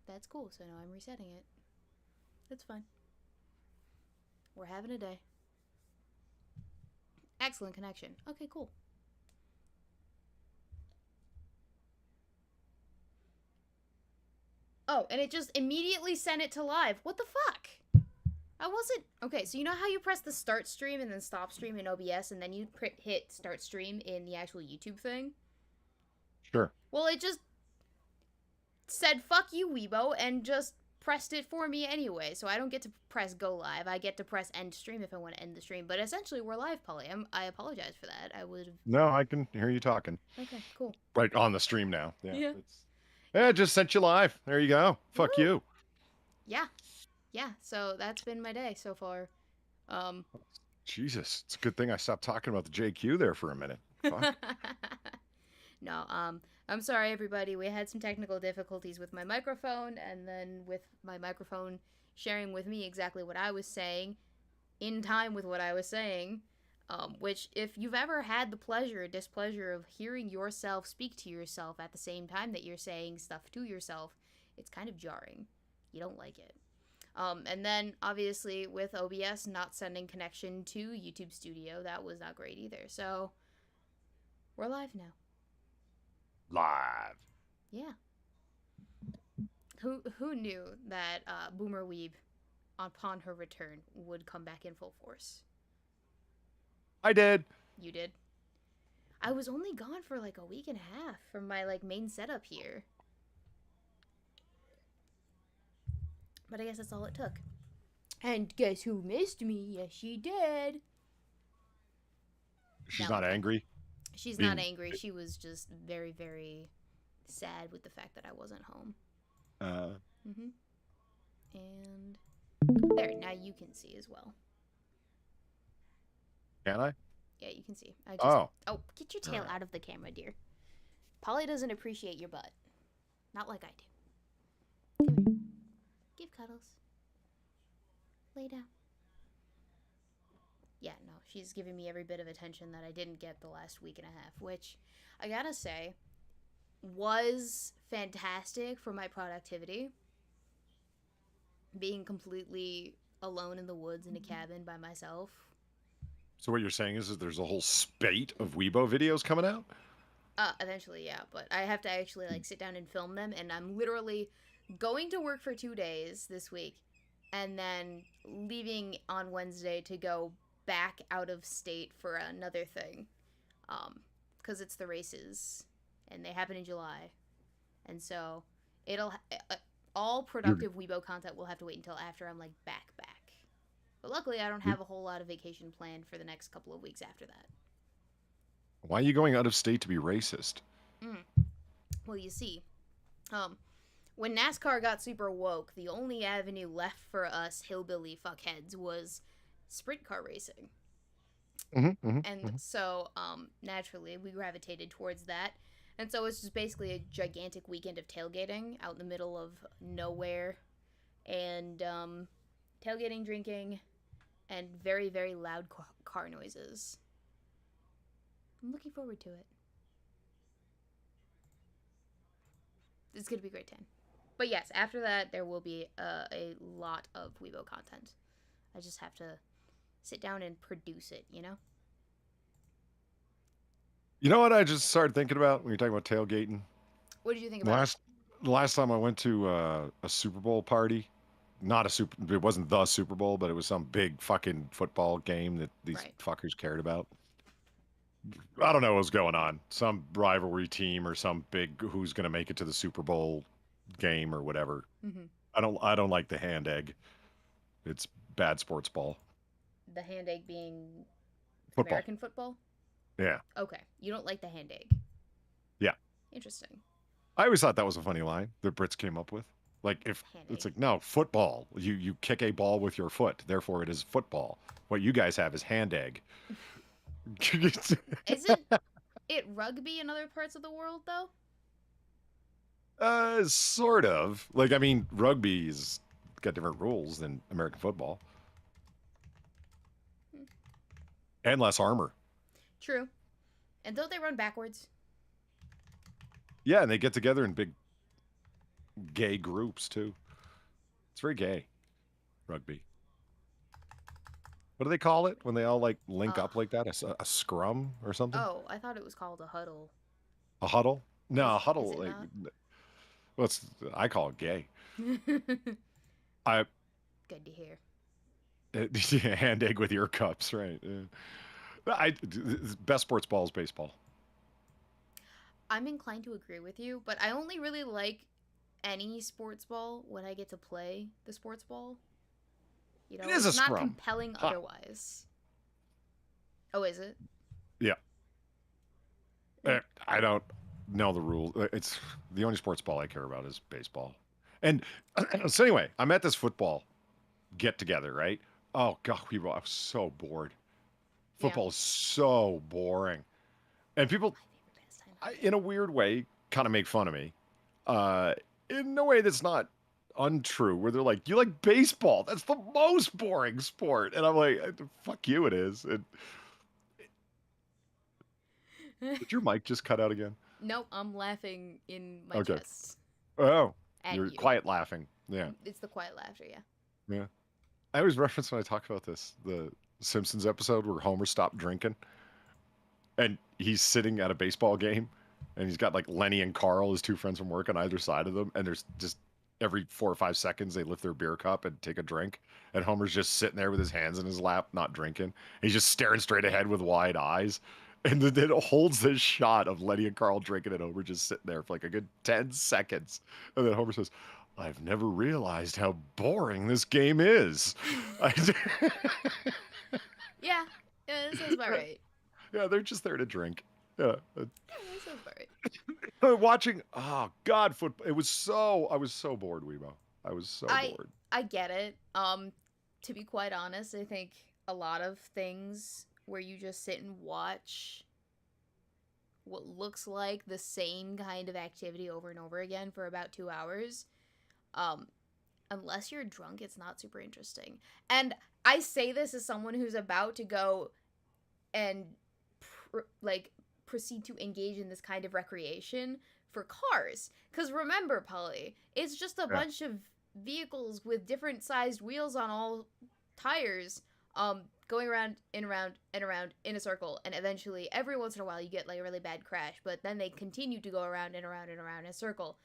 That's cool. So now I'm resetting it. That's fine. We're having a day. Excellent connection. Okay, cool. Oh, and it just immediately sent it to live. What the fuck? I wasn't... Okay, so you know how you press the start stream and then stop stream in OBS and then you hit start stream in the actual YouTube thing? Sure. Well, it just said, fuck you, Weebo, and just pressed it for me anyway. So I don't get to press go live. I get to press end stream if I want to end the stream. But essentially, we're live, Polly. I apologize for that. I would have... No, I can hear you talking. Okay, cool. Right on the stream now. Yeah. Yeah. Yeah, just sent you live. There you go. Fuck Woo! you. Yeah. Yeah, so that's been my day so far. Jesus, it's a good thing I stopped talking about the JQ there for a minute. Fuck. No, I'm sorry, everybody. We had some technical difficulties with my microphone, and then with my microphone sharing with me exactly what I was saying, in time with what I was saying. Which, if you've ever had the pleasure or displeasure of hearing yourself speak to yourself at the same time that you're saying stuff to yourself, it's kind of jarring. You don't like it. And then, obviously, with OBS not sending connection to YouTube Studio, that was not great either. So, we're live now. Live. Yeah. Who knew that Boomer Weeb, upon her return, would come back in full force? I did. You did? I was only gone for like a week and a half from my like main setup here. But I guess that's all it took. And guess who missed me? Yes, she did. She's No, not angry. she's not angry. She was just very, very sad with the fact that I wasn't home. Mm-hmm. And there, now you can see as well. Can I? Yeah, you can see. Oh, Get your tail out of the camera, dear. Polly doesn't appreciate your butt. Not like I do. Come here. Give cuddles. Lay down. Yeah, no, she's giving me every bit of attention that I didn't get the last week and a half, which, I gotta say, was fantastic for my productivity. Being completely alone in the woods in a cabin by myself. so what you're saying is that there's a whole spate of Weebo videos coming out? Eventually, yeah, but I have to actually, like, sit down and film them, and I'm literally going to work for 2 days this week, and then leaving on Wednesday to go back out of state for another thing, because it's the races, and they happen in July, and so it'll, all productive Weebo content will have to wait until after I'm, like, back. But luckily, I don't have a whole lot of vacation planned for the next couple of weeks after that. Why are you going out of state to be racist? Well, you see, when NASCAR got super woke, the only avenue left for us hillbilly fuckheads was sprint car racing. And so, naturally, we gravitated towards that. And so it's just basically a gigantic weekend of tailgating out in the middle of nowhere. And, tailgating, drinking, and very, very loud car noises. I'm looking forward to it. It's going to be a great time. But yes, after that, there will be a lot of Weebo content. I just have to sit down and produce it, you know? You know what I just started thinking about when you're talking about tailgating? What did you think about The last time I went to a Super Bowl party, it wasn't the Super Bowl, but it was some big fucking football game that these fuckers cared about. I don't know what was going on. Some rivalry team or some big who's going to make it to the Super Bowl game or whatever. I don't like the hand egg. It's bad sports ball. The hand egg being Football. American football? Yeah. Okay. You don't like the hand egg? Yeah. Interesting. I always thought that was a funny line that Brits came up with. Like, if it's like, no, football. You kick a ball with your foot, therefore it is football. What you guys have is hand egg. Isn't it rugby in other parts of the world, though? Sort of. Like, I mean, rugby's got different rules than American football. And less armor. True. And don't they run backwards? Yeah, and they get together in big gay groups too. It's very gay, rugby. What do they call it when they all like link Uh, up like that? A scrum or something? oh, I thought it was called a huddle. A huddle? No, a Is huddle. it Like, not? well, I call it gay. Good I to hear. hand egg with ear cups, right? Best sports ball is baseball. I'm inclined to agree with you, but I only really like any sports ball when I get to play the sports ball. You It know, is a it's not scrum. compelling Huh. otherwise. Oh, is it? Yeah. I don't know the rule. It's the only sports ball I care about is baseball. And so anyway, I'm at this football get together, right? Oh god, I was so bored. Yeah. Football is so boring, and people, My favorite pastime. in a weird way, kind of make fun of me. Uh, in a way that's not untrue, where they're like, "You like baseball? That's the most boring sport," and I'm like, "Fuck you, it is." Did your mic just cut out again? Nope, I'm laughing in my Okay. chest Oh, at you're you. quiet laughing. Yeah, It's the quiet laughter, yeah. yeah. I always reference when I talk about this the Simpsons episode where Homer stopped drinking and he's sitting at a baseball game and he's got like Lenny and Carl, his two friends from work, on either side of them, and there's just every 4 or 5 seconds they lift their beer cup and take a drink, and Homer's just sitting there with his hands in his lap, not drinking. He's just staring straight ahead with wide eyes. And then it holds this shot of Lenny and Carl drinking, and Homer just sitting there for like a good 10 seconds. And then Homer says, I've never realized how boring this game is. Yeah, yeah, that sounds about right. Yeah, they're just there to drink. Yeah. Yeah, that sounds about right. Watching, oh God, football. I was so bored, Weebo. I was so I bored. I get it. To be quite honest, I think a lot of things where you just sit and watch what looks like the same kind of activity over and over again for about 2 hours, um, unless you're drunk, it's not super interesting. And I say this as someone who's about to go and like proceed to engage in this kind of recreation for cars. Because remember, Polly, it's just a Yeah. bunch of vehicles with different sized wheels on all tires, going around and around and around in a circle, and eventually every once in a while you get like a really bad crash, but then they continue to go around and around and around in a circle.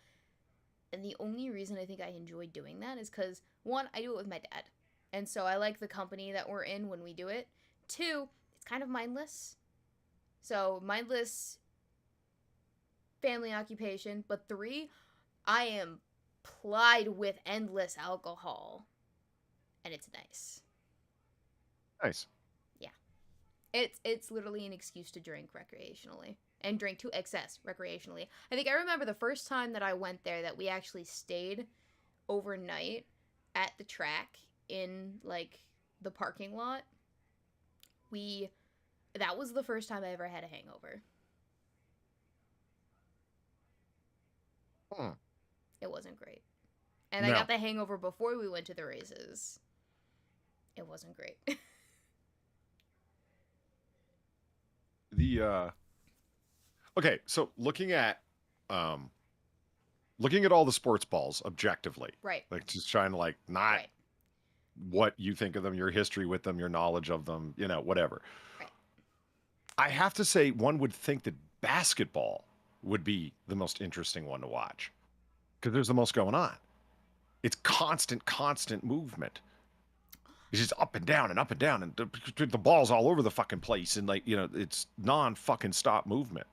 And the only reason I think I enjoy doing that is because, one, I do it with my dad, and so I like the company that we're in when we do it. Two, it's kind of mindless. So, mindless family occupation. But three, I am plied with endless alcohol, and it's nice. Nice. Yeah. It's literally an excuse to drink recreationally and drink to excess recreationally. I think I remember the first time that I went there that we actually stayed overnight at the track in like the parking lot. We That was the first time I ever had a hangover. Hmm. It wasn't great. And I No. got the hangover before we went to the races. It wasn't great. The okay, so um looking at all the sports balls objectively, Right. like just trying to like not Right. what you think of them, your history with them, your knowledge of them, whatever. Right. I have to say, one would think that basketball would be the most interesting one to watch because there's the most going on. It's constant movement. It's just up and down and up and down, and the ball's all over the fucking place, and like it's non fucking stop movement.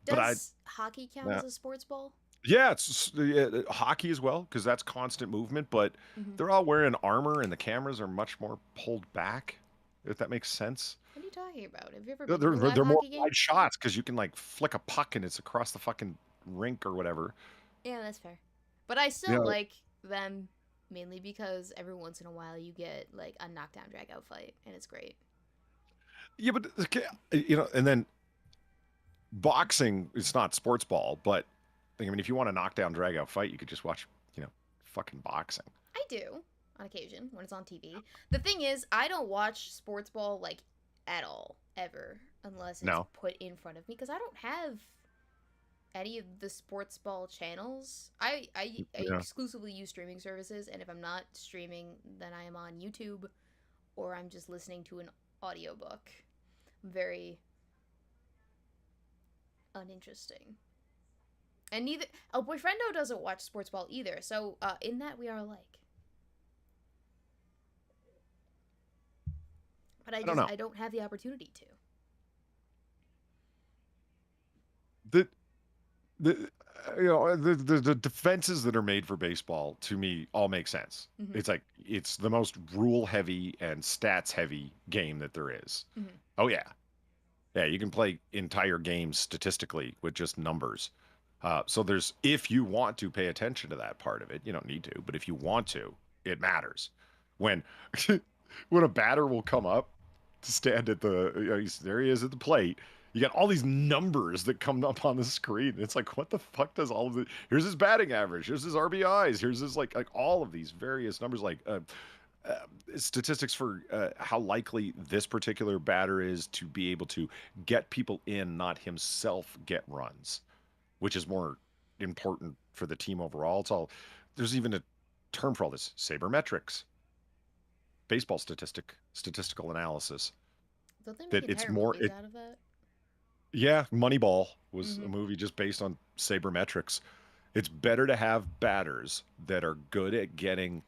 But Does hockey count yeah, as a sports ball? yeah, it's hockey as well because that's constant movement. But Mm-hmm. they're all wearing armor, and the cameras are much more pulled back. If that makes sense. What are you talking about? Have you ever They're been to a they're, live they're more hockey game? wide shots because you can like flick a puck and it's across the fucking rink or whatever. Yeah, that's fair. But I You still know, like them mainly because every once in a while you get like a knockdown drag out fight and it's great. yeah, but okay, and then boxing. It's not sports ball, but I mean, if you want a knockdown drag out fight, you could just watch, fucking boxing. I do on occasion when it's on TV. The thing is, I don't watch sports ball like at all ever unless it's No, put in front of me because I don't have any of the sports ball channels. I Yeah. exclusively use streaming services, and if I'm not streaming, then I am on YouTube or I'm just listening to an audiobook. Very uninteresting. And neither El Boyfriendo doesn't watch sports ball either, so in that we are alike. But I don't know. I don't have the opportunity to. The the the defenses that are made for baseball to me all make sense. Mm-hmm. It's like it's the most rule heavy and stats heavy game that there is. Mm-hmm. Oh yeah. Yeah, you can play entire games statistically with just numbers. So there's if you want to pay attention to that part of it, you don't need to, but if you want to, it matters. When when a batter will come up to stand at the there he is at the plate. You got all these numbers that come up on the screen. It's like, what the fuck does all of it? Here's his batting average. Here's his RBIs. Here's his like all of these various numbers, like statistics for how likely this particular batter is to be able to get people in, not himself get runs, which is more important for the team overall. It's all there's even a term for all this: sabermetrics, baseball statistical analysis. Don't they make That it's entire more. movies out of that? Yeah, Moneyball was a movie just based on sabermetrics. It's better to have batters that are good at getting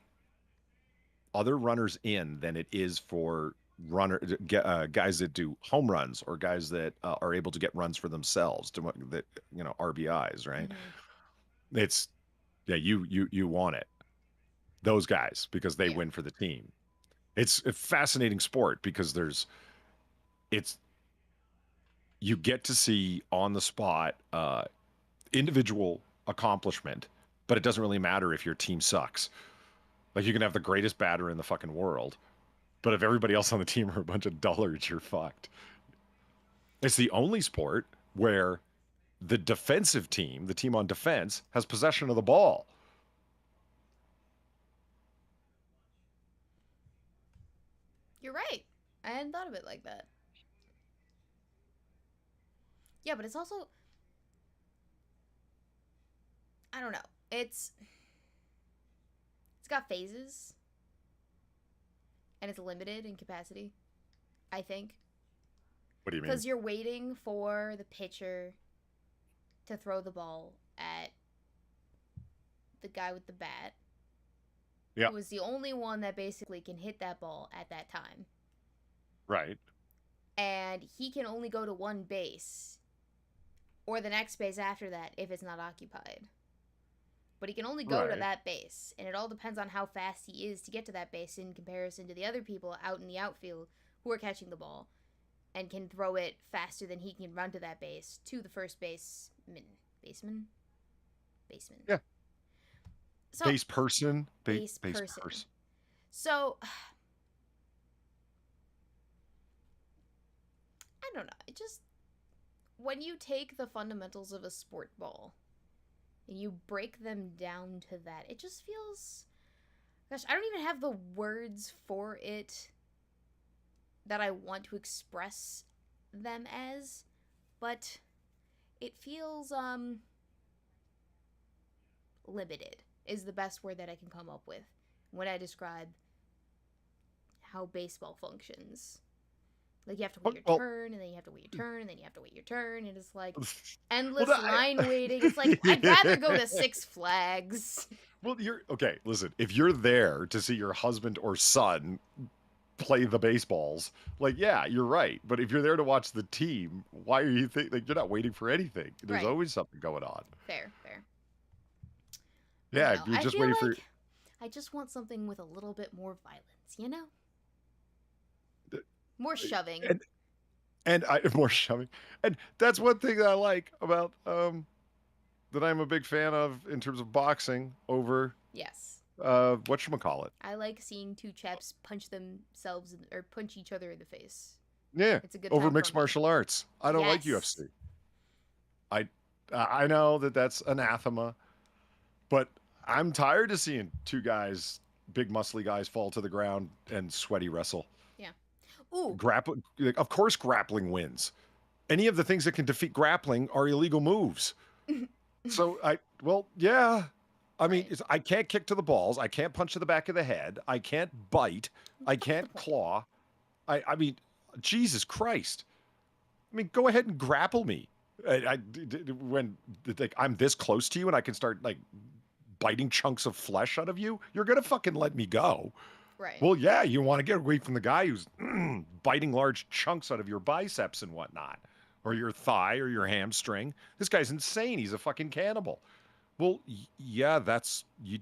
other runners in than it is for guys that do home runs or guys that are able to get runs for themselves to that RBIs, right? Mm-hmm. It's yeah, you want it. Those guys because they Yeah. win for the team. It's a fascinating sport because it's you get to see on the spot individual accomplishment, but it doesn't really matter if your team sucks. Like you can have the greatest batter in the fucking world, but if everybody else on the team are a bunch of dullards, you're fucked. It's the only sport where the defensive team, the team on defense, has possession of the ball. You're right. I hadn't thought of it like that. Yeah, but it's also I don't know. It's got phases and it's limited in capacity, I think. What do you mean? Because you're waiting for the pitcher to throw the ball at the guy with the bat. Yeah. Who was the only one that basically can hit that ball at that time. Right. And he can only go to one base or the next base after that if it's not occupied. But he can only go to that base, and it all depends on how fast he is to get to that base in comparison to the other people out in the outfield who are catching the ball and can throw it faster than he can run to that base to the first baseman. Yeah. So, base person. Base person. So, I don't know. It just, when you take the fundamentals of a sport ball and you break them down to that, it just feels, gosh, I don't even have the words for it that I want to express them as, but it feels limited is the best word that I can come up with when I describe how baseball functions. Like, you have to wait your turn, and then you have to wait your turn, and then you have to wait your turn, and it's like endless line waiting. It's like, I'd rather go to Six Flags. Well, okay, listen, if you're there to see your husband or son play the baseballs, like, yeah, you're right. But if you're there to watch the team, why are you like you're not waiting for anything? There's always something going on. Fair. Yeah, you're just waiting for. I just want something with a little bit more violence, you know? More shoving. And more shoving. And that's one thing that I like about that I'm a big fan of in terms of boxing over whatchamacallit. I like seeing two chaps punch themselves or punch each other in the face. Yeah. It's a good over mixed martial arts. I don't like UFC. I know that's anathema, but I'm tired of seeing two guys, big muscly guys, fall to the ground and sweaty wrestle. Yeah. Ooh. Of course grappling wins. Any of the things that can defeat grappling are illegal moves. So well, yeah. I mean, Right. I can't kick to the balls. I can't punch to the back of the head. I can't bite. I What's the can't point? claw. I mean, Jesus Christ. I mean, go ahead and grapple me. When like I'm this close to you and I can start like biting chunks of flesh out of you, you're gonna fucking let me go. Right. Well, yeah, you want to get away from the guy who's biting large chunks out of your biceps and whatnot, or your thigh or your hamstring. This guy's insane. He's a fucking cannibal. Well, yeah, that's you.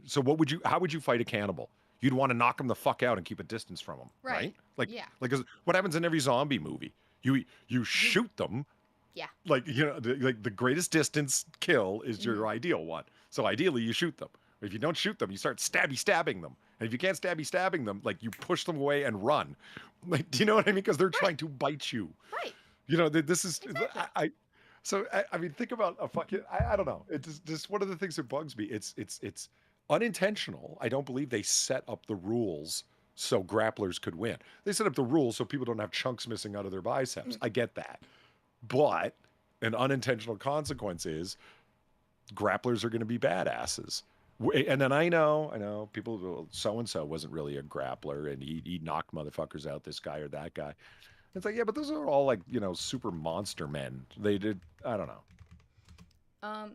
So what would you? How would you fight a cannibal? You'd want to knock him the fuck out and keep a distance from him, Right. right? Like, Yeah. like 'cause what happens in every zombie movie? You You. shoot them, Yeah. like like the greatest distance kill is Mm-hmm. your ideal one. So ideally, you shoot them. If you don't shoot them, you start stabbing them. And if you can't stabbing them, like you push them away and run. Like, do you know what I mean? Because they're Right. trying to bite you. Right. This is Exactly. so I mean, think about a fucking. I don't know. It's just one of the things that bugs me. It's unintentional. I don't believe they set up the rules so grapplers could win. They set up the rules so people don't have chunks missing out of their biceps. I get that, but an unintentional consequence is grapplers are going to be badasses. And then I know people. So and so wasn't really a grappler, and he knocked motherfuckers out. This guy or that guy. It's like, yeah, but those are all like, super monster men. They did, I don't know.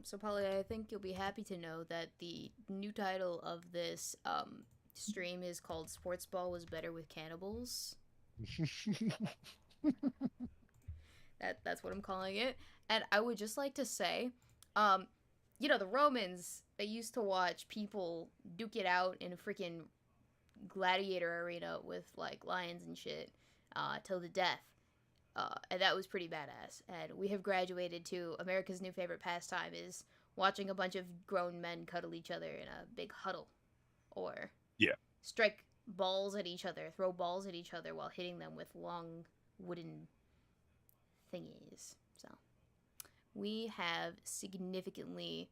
So Polly, I think you'll be happy to know that the new title of this stream is called Sports Ball was better with cannibals. That's what I'm calling it. And I would just like to say, um, the Romans, they used to watch people duke it out in a freaking gladiator arena with like lions and shit, till the death. And that was pretty badass. And we have graduated to America's new favorite pastime is watching a bunch of grown men cuddle each other in a big huddle, or Yeah. strike balls at each other, throw balls at each other while hitting them with long wooden thingies. So we have significantly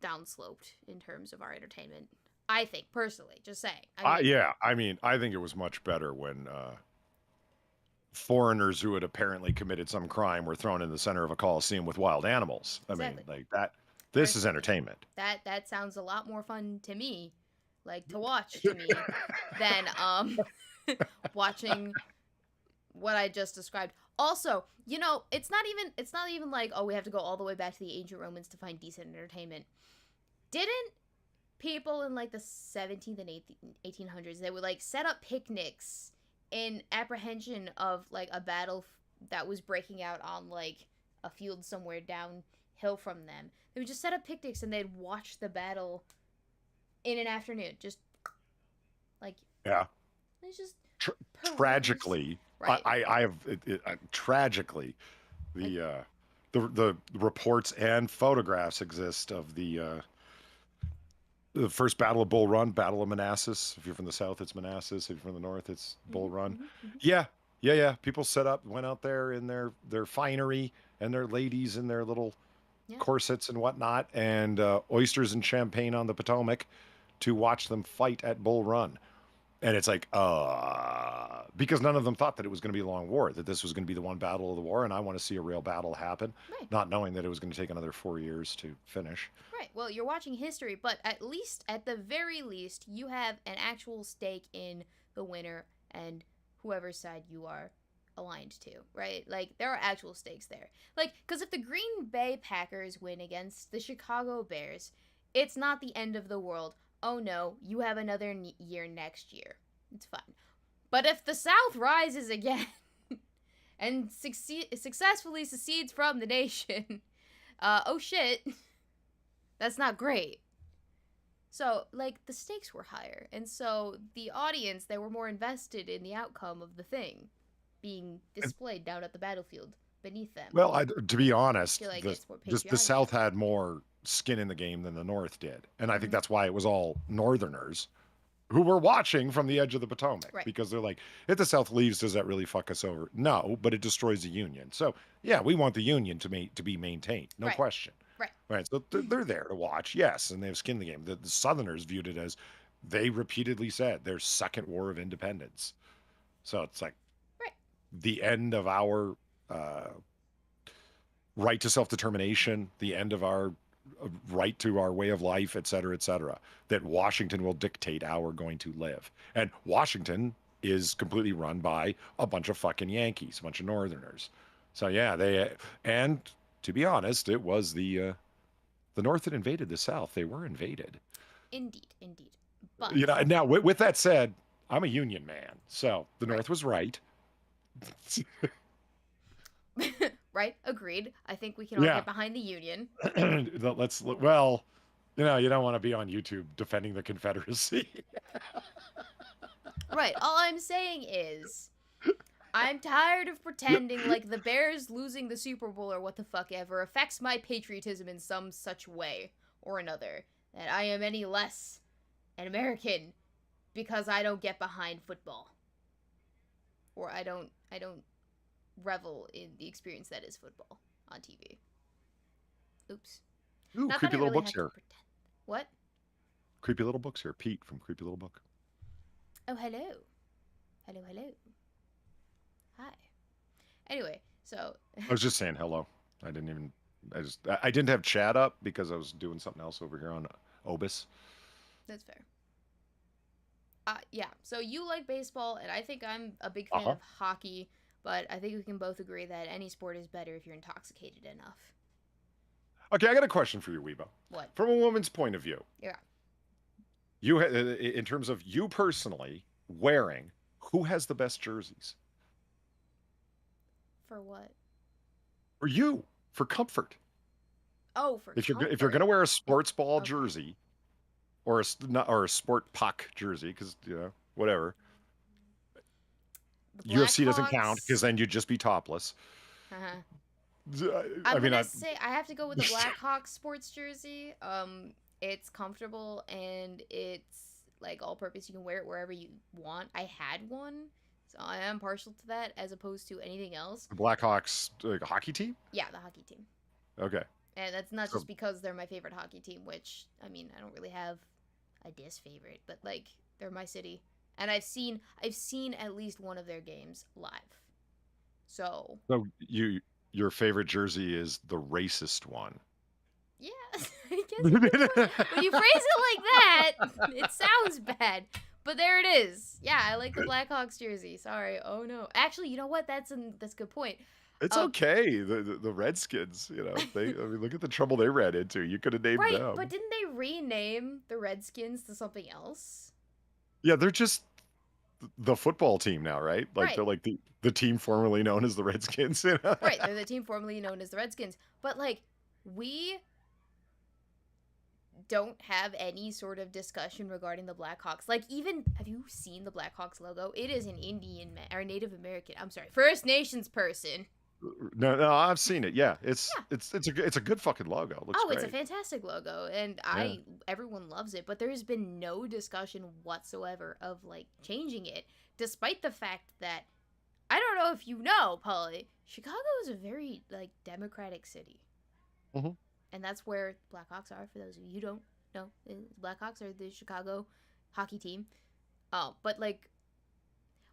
downsloped in terms of our entertainment. I think personally, just saying. I mean, Yeah. I mean, I think it was much better when foreigners who had apparently committed some crime were thrown in the center of a coliseum with wild animals. I mean, exactly. like that. This is Personally, entertainment. that sounds a lot more fun to me, like to watch to me, than watching what I just described. Also, it's not even like, oh, we have to go all the way back to the ancient Romans to find decent entertainment. Didn't people in like the 17th and 1800s, they would like set up picnics in apprehension of like a battle that was breaking out on like a field somewhere downhill from them. They would just set up picnics and they'd watch the battle in an afternoon. Just like, Yeah. it's just peruse. Tragically, Right. I have tragically Like, the reports and photographs exist of the first Battle of Bull Run, Battle of Manassas. If you're from the south, it's Manassas. If you're from the north, it's Bull Run. Yeah, yeah. People went out there in their finery and their ladies in their little yeah. corsets and whatnot, and oysters and champagne on the Potomac to watch them fight at Bull Run. And it's like, because none of them thought that it was going to be a long war, that this was going to be the one battle of the war, and I want to see a real battle happen, Right. not knowing that it was going to take another 4 years to finish. Right. Well, you're watching history, but at the very least, you have an actual stake in the winner and whoever side you are aligned to, right? Like, there are actual stakes there. Like, because if the Green Bay Packers win against the Chicago Bears, it's not the end of the world. Oh no, you have another year next year. It's fine. But if the South rises again and successfully secedes from the nation, oh shit, that's not great. So, like, the stakes were higher. And so the audience, they were more invested in the outcome of the thing being displayed down at the battlefield beneath them. Well, to be I honest, feel like it's more the patriotic. South had more skin in the game than the North did, and I think Mm-hmm. that's why it was all Northerners who were watching from the edge of the Potomac, Right. because they're like, if the South leaves, does that really fuck us over? No, but it destroys the Union. So yeah, we want the Union to be maintained, no Right. question. Right. Right. So they're there to watch, yes, and they have skin in the game. The Southerners viewed it as, they repeatedly said, their second war of independence. So it's like Right. the end of our right to self-determination, the end of our right to our way of life, et cetera, that Washington will dictate how we're going to live. And Washington is completely run by a bunch of fucking Yankees, a bunch of Northerners. So yeah, and to be honest, it was the North that invaded the South. They were invaded. Indeed, indeed. But You know, now with that said, I'm a Union man, so the right. North was right. Right, agreed. I think we can all Yeah. get behind the Union. Well, you know, you don't want to be on YouTube defending the Confederacy. Right, all I'm saying is I'm tired of pretending like the Bears losing the Super Bowl or what the fuck ever affects my patriotism in some such way or another. That I am any less an American because I don't get behind football. Or I don't revel in the experience that is football on TV. Oops. Ooh, Not that creepy I little really books have to here. pretend. What? Creepy little books here. Pete from Creepy Little Book. Oh, hello. Hello, hello. Hi. Anyway, so I was just saying hello. I didn't have chat up because I was doing something else over here on Obis. that's fair. Yeah. So you like baseball, and I think I'm a big fan Uh-huh. of hockey, but I think we can both agree that any sport is better if you're intoxicated enough. Okay, I got a question for you, Weebo. What? From a woman's point of view, Yeah. in terms of you personally wearing, who has the best jerseys? For what? For you, for comfort. Oh, for If comfort. you're gonna wear a sports ball Okay. jersey or or a sport puck jersey, because you know whatever, The UFC doesn't count because Blackhawks. then you'd just be topless. Uh-huh. I I'm mean, gonna say I have to go with the Blackhawks sports jersey. It's comfortable and it's like all-purpose. You can wear it wherever you want. I had one, so I am partial to that as opposed to anything else. the Blackhawks hockey team. Yeah, the hockey team. Okay, And that's not so just because they're my favorite hockey team, which I mean, I don't really have a disfavorite, but like they're my city. And I've seen at least one of their games live. So, your favorite jersey is the racist one. yeah, I guess you could when you phrase it like that, it sounds bad. But there it is. Yeah, I like the Blackhawks jersey. Sorry. Oh no. Actually, you know what? That's a good point. It's Um, okay. The Redskins, you know, I mean, look at the trouble they ran into. You could have named right, but them. didn't they rename the Redskins to something else? Yeah, they're just the football team now, right? Like Right. they're like the team formerly known as the Redskins. You know? Right, they're the team formerly known as the Redskins. But like we don't have any sort of discussion regarding the Blackhawks. Like even have you seen the Blackhawks logo? It is an or Native American. I'm sorry, First Nations person. No, I've seen it. Yeah, Yeah. it's a good fucking logo. It looks Oh, it's a great. fantastic logo, and Yeah. everyone loves it. But there has been no discussion whatsoever of like changing it, despite the fact that I don't know if you know, Polly, Chicago is a very like democratic city. hmm And that's where Blackhawks are. For those of you who don't know, Blackhawks are the Chicago hockey team. But like,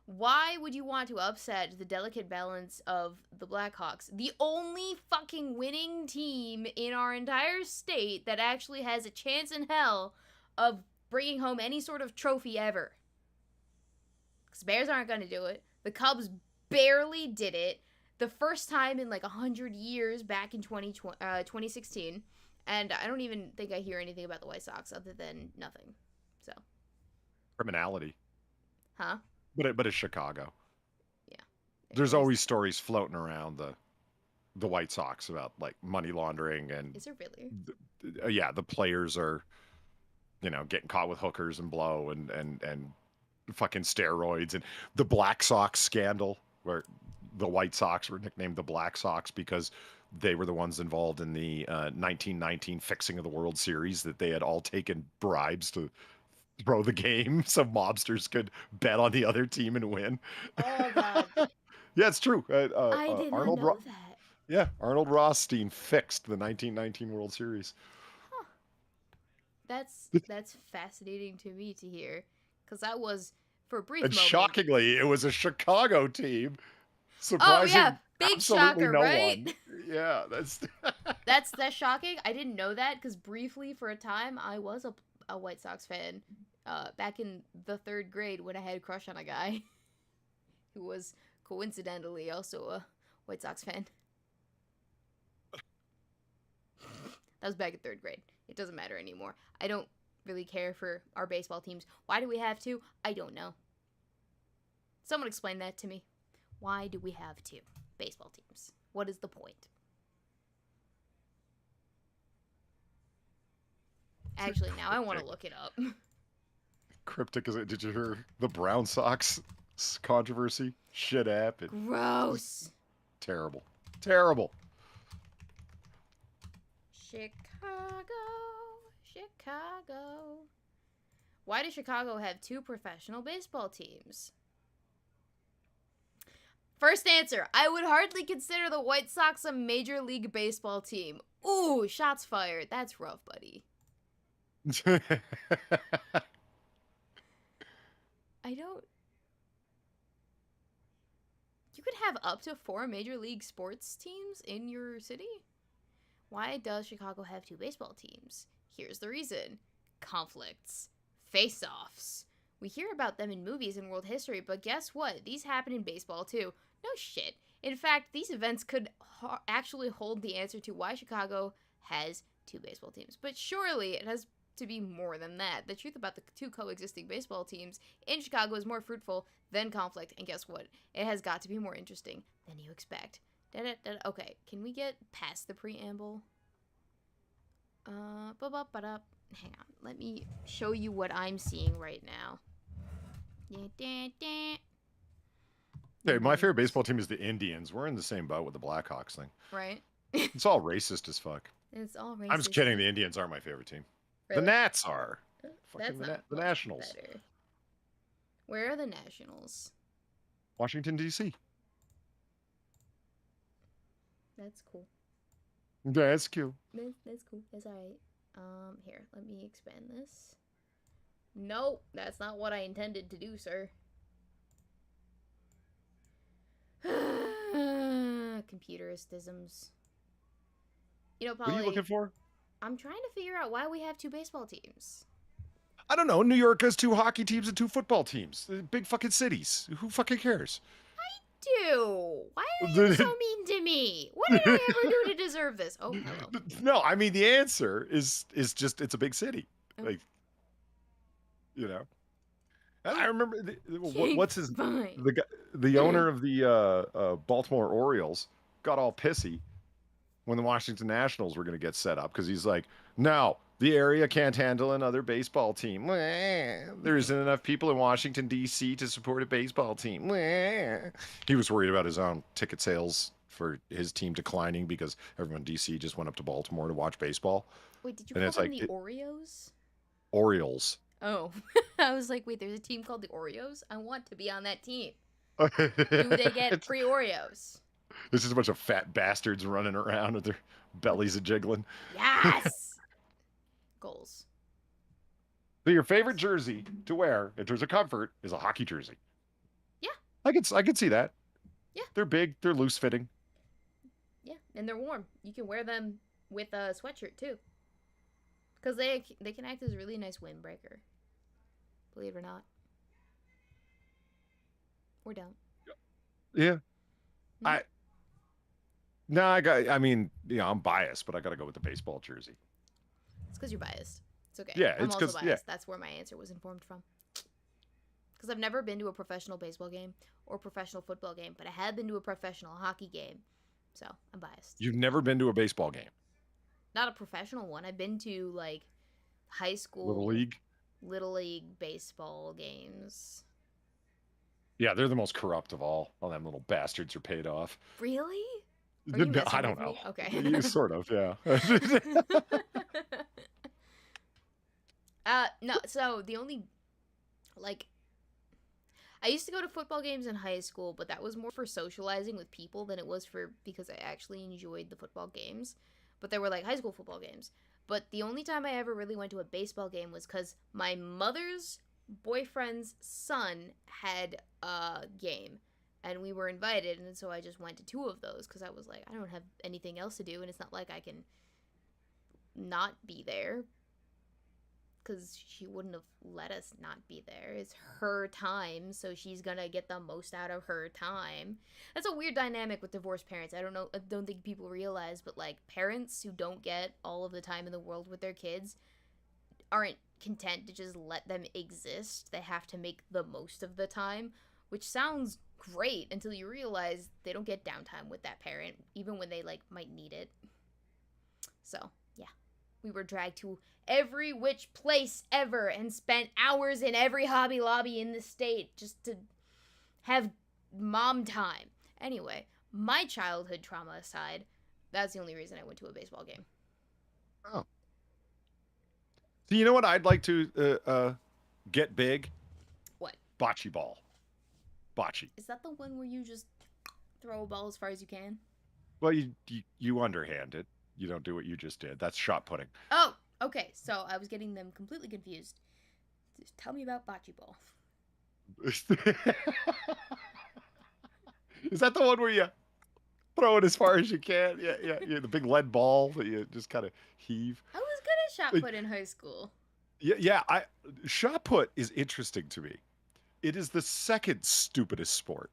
why would you want to upset the delicate balance of the Blackhawks, the only fucking winning team in our entire state that actually has a chance in hell of bringing home any sort of trophy ever? Because Bears aren't going to do it. The Cubs barely did it the first time in like 100 years back in 2016. And I don't even think I hear anything about the White Sox other than nothing. So, Criminality, huh? but it's Chicago. Yeah. There's always stories floating around the White Sox about like money laundering and Is there really? yeah, the players are you know getting caught with hookers and blow and fucking steroids and the Black Sox scandal where the White Sox were nicknamed the Black Sox because they were the ones involved in the 1919 fixing of the World Series that they had all taken bribes to throw the game so mobsters could bet on the other team and win. Oh, God. Yeah, it's true. I did not know that. Yeah, Arnold Rothstein fixed the 1919 World Series. Huh. That's fascinating to me to hear. Because for a brief And moment. shockingly, it was a Chicago team. Oh, Surprising. yeah. Big Absolutely shocker, no right? one. Yeah, that's That's shocking. I didn't know that because briefly for a time I was a White Sox fan. Back in the 3rd grade when I had a crush on a guy who was coincidentally also a White Sox fan. That was back in 3rd grade. It doesn't matter anymore. I don't really care for our baseball teams. Why do we have two? I don't know. Someone explain that to me. Why do we have two baseball teams? What is the point? Actually, now I want to look it up. cryptic as it. Did you hear the Brown Sox controversy? Shit happened. Gross. Terrible. Terrible. Chicago. Why does Chicago have 2 professional baseball teams? First answer, I would hardly consider the White Sox a Major League Baseball team. Ooh, shots fired. That's rough, buddy. I don't... You could have up to 4 Major League sports teams in your city? Why does Chicago have 2 baseball teams? Here's the reason. Conflicts. Face-offs. We hear about them in movies and world history, but guess what? These happen in baseball too. No shit. In fact, these events could actually hold the answer to why Chicago has 2 baseball teams. But surely it has to be more than that. The truth about the 2 coexisting baseball teams in Chicago is more fruitful than conflict, and guess what? It has got to be more interesting than you expect. Okay, can we get past the preamble? Hang on, let me show you what I'm seeing right now. Hey, my favorite baseball team is the Indians. We're in the same boat with the Blackhawks thing. Right? It's all racist as fuck. It's all racist. I'm just kidding. The Indians aren't my favorite team. Really? The Nats are. That's not the Nationals. Better. Where are the Nationals? Washington, D.C. That's cool. That's cute. That's cool. That's alright. Here, let me expand this. Nope, that's not what I intended to do, sir. Computeristisms. You know, Polly, what are you looking for? I'm trying to figure out why we have 2 baseball teams. I don't know. New York has 2 hockey teams and 2 football teams. Big fucking cities. Who fucking cares? Do? Why are you so mean to me? What did I ever do to deserve this? Oh, hello. No, I mean the answer is just it's a big city. Oh. Like, you know. I remember what's his the owner of the Baltimore Orioles got all pissy when the Washington Nationals were going to get set up because he's like, no, the area can't handle another baseball team. There isn't enough people in Washington, D.C. to support a baseball team. He was worried about his own ticket sales for his team declining because everyone in D.C. just went up to Baltimore to watch baseball. Wait, did you call them the Oreos? Orioles. Oh, I was like, wait, there's a team called the Oreos? I want to be on that team. Do they get free Oreos? There's just a bunch of fat bastards running around with their bellies a-jiggling. Yes! Goals. So your favorite jersey to wear in terms of comfort is a hockey jersey. Yeah. I could see that. Yeah. They're big. They're loose fitting. Yeah, and they're warm. You can wear them with a sweatshirt too. Because they can act as a really nice windbreaker. Believe it or not. Or don't. Yeah. Mm-hmm. I mean, I'm biased, but I got to go with the baseball jersey. It's because you're biased. It's okay. Yeah, I'm also biased. Yeah. That's where my answer was informed from. Because I've never been to a professional baseball game or professional football game, but I have been to a professional hockey game. So, I'm biased. You've never been to a baseball game? Not a professional one. I've been to, like, high school. Little League baseball games. Yeah, they're the most corrupt of all. All them little bastards are paid off. Really? I don't know. Okay. You sort of, yeah. No, so the only, like, I used to go to football games in high school, but that was more for socializing with people than it was because I actually enjoyed the football games. But they were, like, high school football games. But the only time I ever really went to a baseball game was because my mother's boyfriend's son had a game. and we were invited, and so I just went to 2 of those because I was like, I don't have anything else to do, and it's not like I can not be there, because she wouldn't have let us not be there. It's her time, so she's gonna get the most out of her time. That's a weird dynamic with divorced parents. I don't think people realize, but like parents who don't get all of the time in the world with their kids aren't content to just let them exist. They have to make the most of the time, which sounds great until you realize they don't get downtime with that parent, even when they like might need it. So yeah, we were dragged to every which place ever and spent hours in every Hobby Lobby in the state just to have mom time. Anyway, my childhood trauma aside, that's the only reason I went to a baseball game. Oh. So you know what I'd like to get big? What? Bocce ball. Bocce. Is that the one where you just throw a ball as far as you can? Well, you underhand it. You don't do what you just did. That's shot putting. Oh, okay. So I was getting them completely confused. Just tell me about bocce ball. Is that the one where you throw it as far as you can? Yeah. The big lead ball that you just kind of heave. I was good at shot put in high school. Yeah. Shot put is interesting to me. It is the second stupidest sport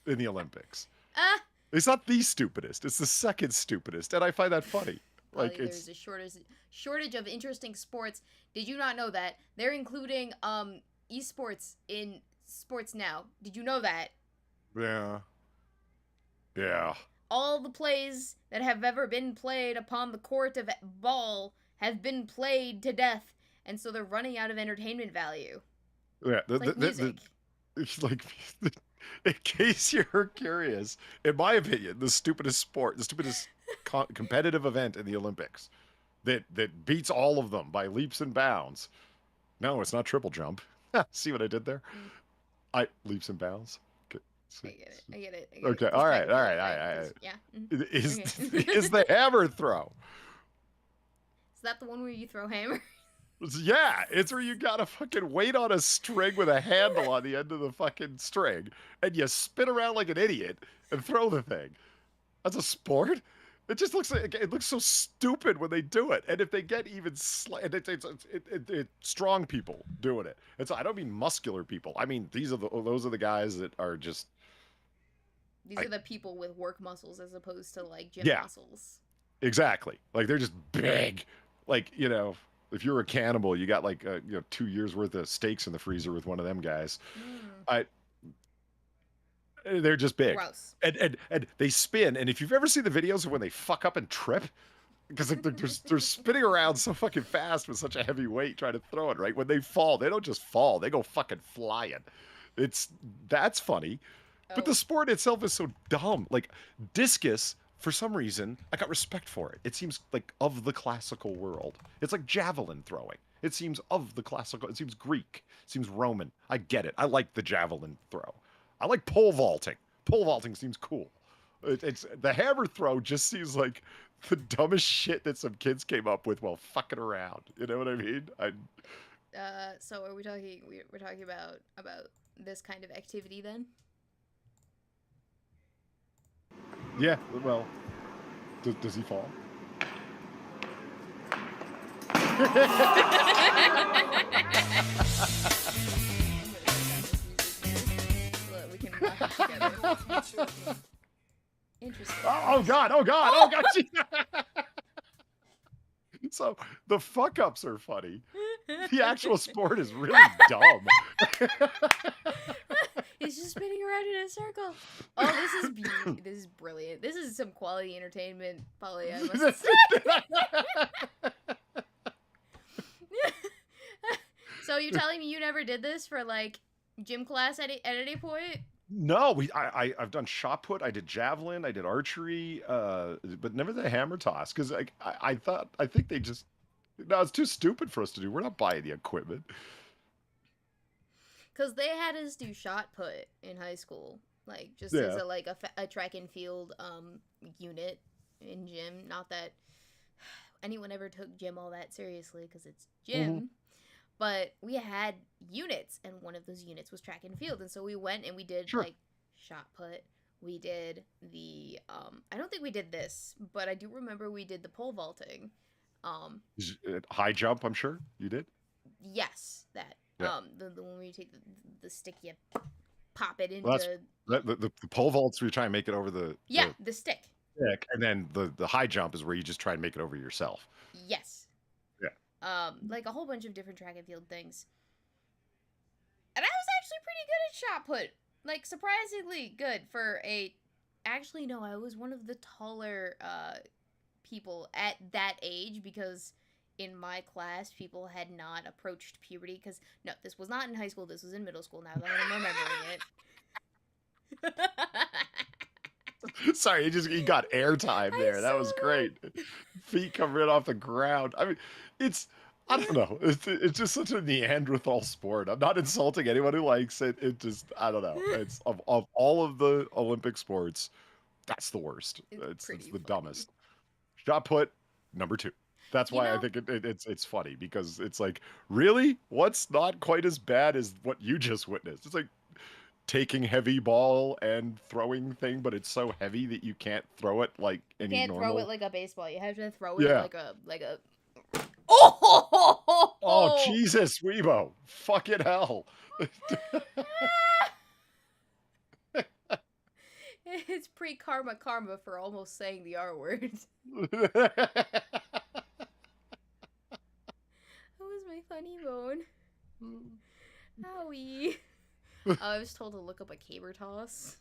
in the Olympics. It's not the stupidest. It's the second stupidest, and I find that funny. Like there's a shortage of interesting sports. Did you not know that they're including esports in sports now? Did you know that? Yeah. All the plays that have ever been played upon the court of ball have been played to death, and so they're running out of entertainment value. Yeah, it's like music. It's like, in case you're curious, in my opinion, the stupidest sport, the stupidest competitive event in the Olympics that beats all of them by leaps and bounds. No, it's not triple jump. See what I did there? Leaps and bounds. Okay. I get it. Okay, all right. Yeah. Is the hammer throw? Is that the one where you throw hammer? Yeah, it's where you gotta fucking wait on a string with a handle on the end of the fucking string, and you spin around like an idiot and throw the thing. That's a sport. It just looks like it looks so stupid when they do it, and if they get even it's strong people doing it. I don't mean muscular people. I mean those are the guys that are just. These are the people with work muscles as opposed to like gym muscles. Exactly. Like they're just big. Like if you're a cannibal, you got like 2 years worth of steaks in the freezer with one of them guys. They're just big. Gross. And they spin. And if you've ever seen the videos of when they fuck up and trip, because they're spinning around so fucking fast with such a heavy weight trying to throw it, right? When they fall, they don't just fall; they go fucking flying. That's funny, but the sport itself is so dumb. Like discus. For some reason, I got respect for it. It seems like of the classical world. It's like javelin throwing. It seems of the classical. It seems Greek. It seems Roman. I get it. I like the javelin throw. I like pole vaulting. Pole vaulting seems cool. It's the hammer throw just seems like the dumbest shit that some kids came up with while fucking around. You know what I mean? So are we talking? We're talking about this kind of activity then? Yeah, well, does he fall? Interesting. Oh God! So the fuck ups are funny. The actual sport is really dumb. He's just spinning around in a circle. Oh, this is brilliant. This is some quality entertainment, Polly. I must say. So you're telling me you never did this for like gym class at any point? No, I've done shot put. I did javelin. I did archery, but never the hammer toss because I think they just it's too stupid for us to do. We're not buying the equipment. Because they had us do shot put in high school, like just as a track and field unit in gym. Not that anyone ever took gym all that seriously because it's gym. But we had units, and one of those units was track and field, and so we went and we did like shot put. We did the I don't think we did this, but I do remember we did the pole vaulting. High jump, I'm sure you did. Yes, that Yeah. the one where you take the stick, you pop it Well, into the pole vaults where you try and make it over the the stick. stick, and then the high jump is where you just try and make it over yourself. Yes. Yeah. Like a whole bunch of different track and field things. And I was actually pretty good at shot put. Like surprisingly good for a. Actually, no, I was one of the taller people at that age because in my class people had not approached puberty. Because no, this was not in high school. This was in middle school. Now that I'm remembering it. Sorry, you got airtime there. That was great. Feet come right off the ground. I mean, I don't know. It's just such a Neanderthal sport. I'm not insulting anyone who likes it. It just I don't know. It's of all of the Olympic sports, that's the worst. It's the dumbest. Shot put, number 2. That's why I think it's funny because it's like, really? What's not quite as bad as what you just witnessed? It's like taking heavy ball and throwing thing, but it's so heavy that you can't throw it like any normal. You can't throw it like a baseball. You have to throw it like a. Oh Jesus, Weebo! Fucking hell! It's pre-karma for almost saying the R word. That was my funny bone. Howie. I was told to look up a caber toss.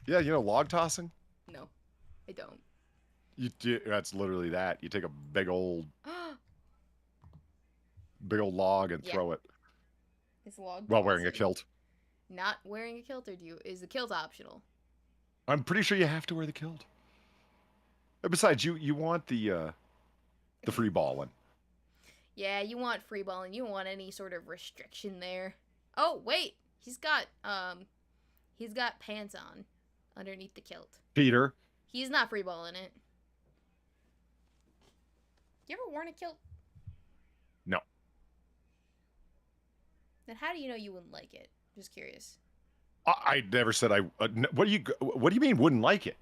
Yeah, you know log tossing? No, I don't. That's literally that. You take a big old log and throw it. It's log while wearing a kilt. Not wearing a kilt, or is the kilt optional? I'm pretty sure you have to wear the kilt. Besides, you want the free ball one. Yeah, you want free ball, and you don't want any sort of restriction there. Oh wait, he's got pants on underneath the kilt. Peter. He's not free balling it. You ever worn a kilt? No. Then how do you know you wouldn't like it? Just curious. I never said I. What do you mean wouldn't like it?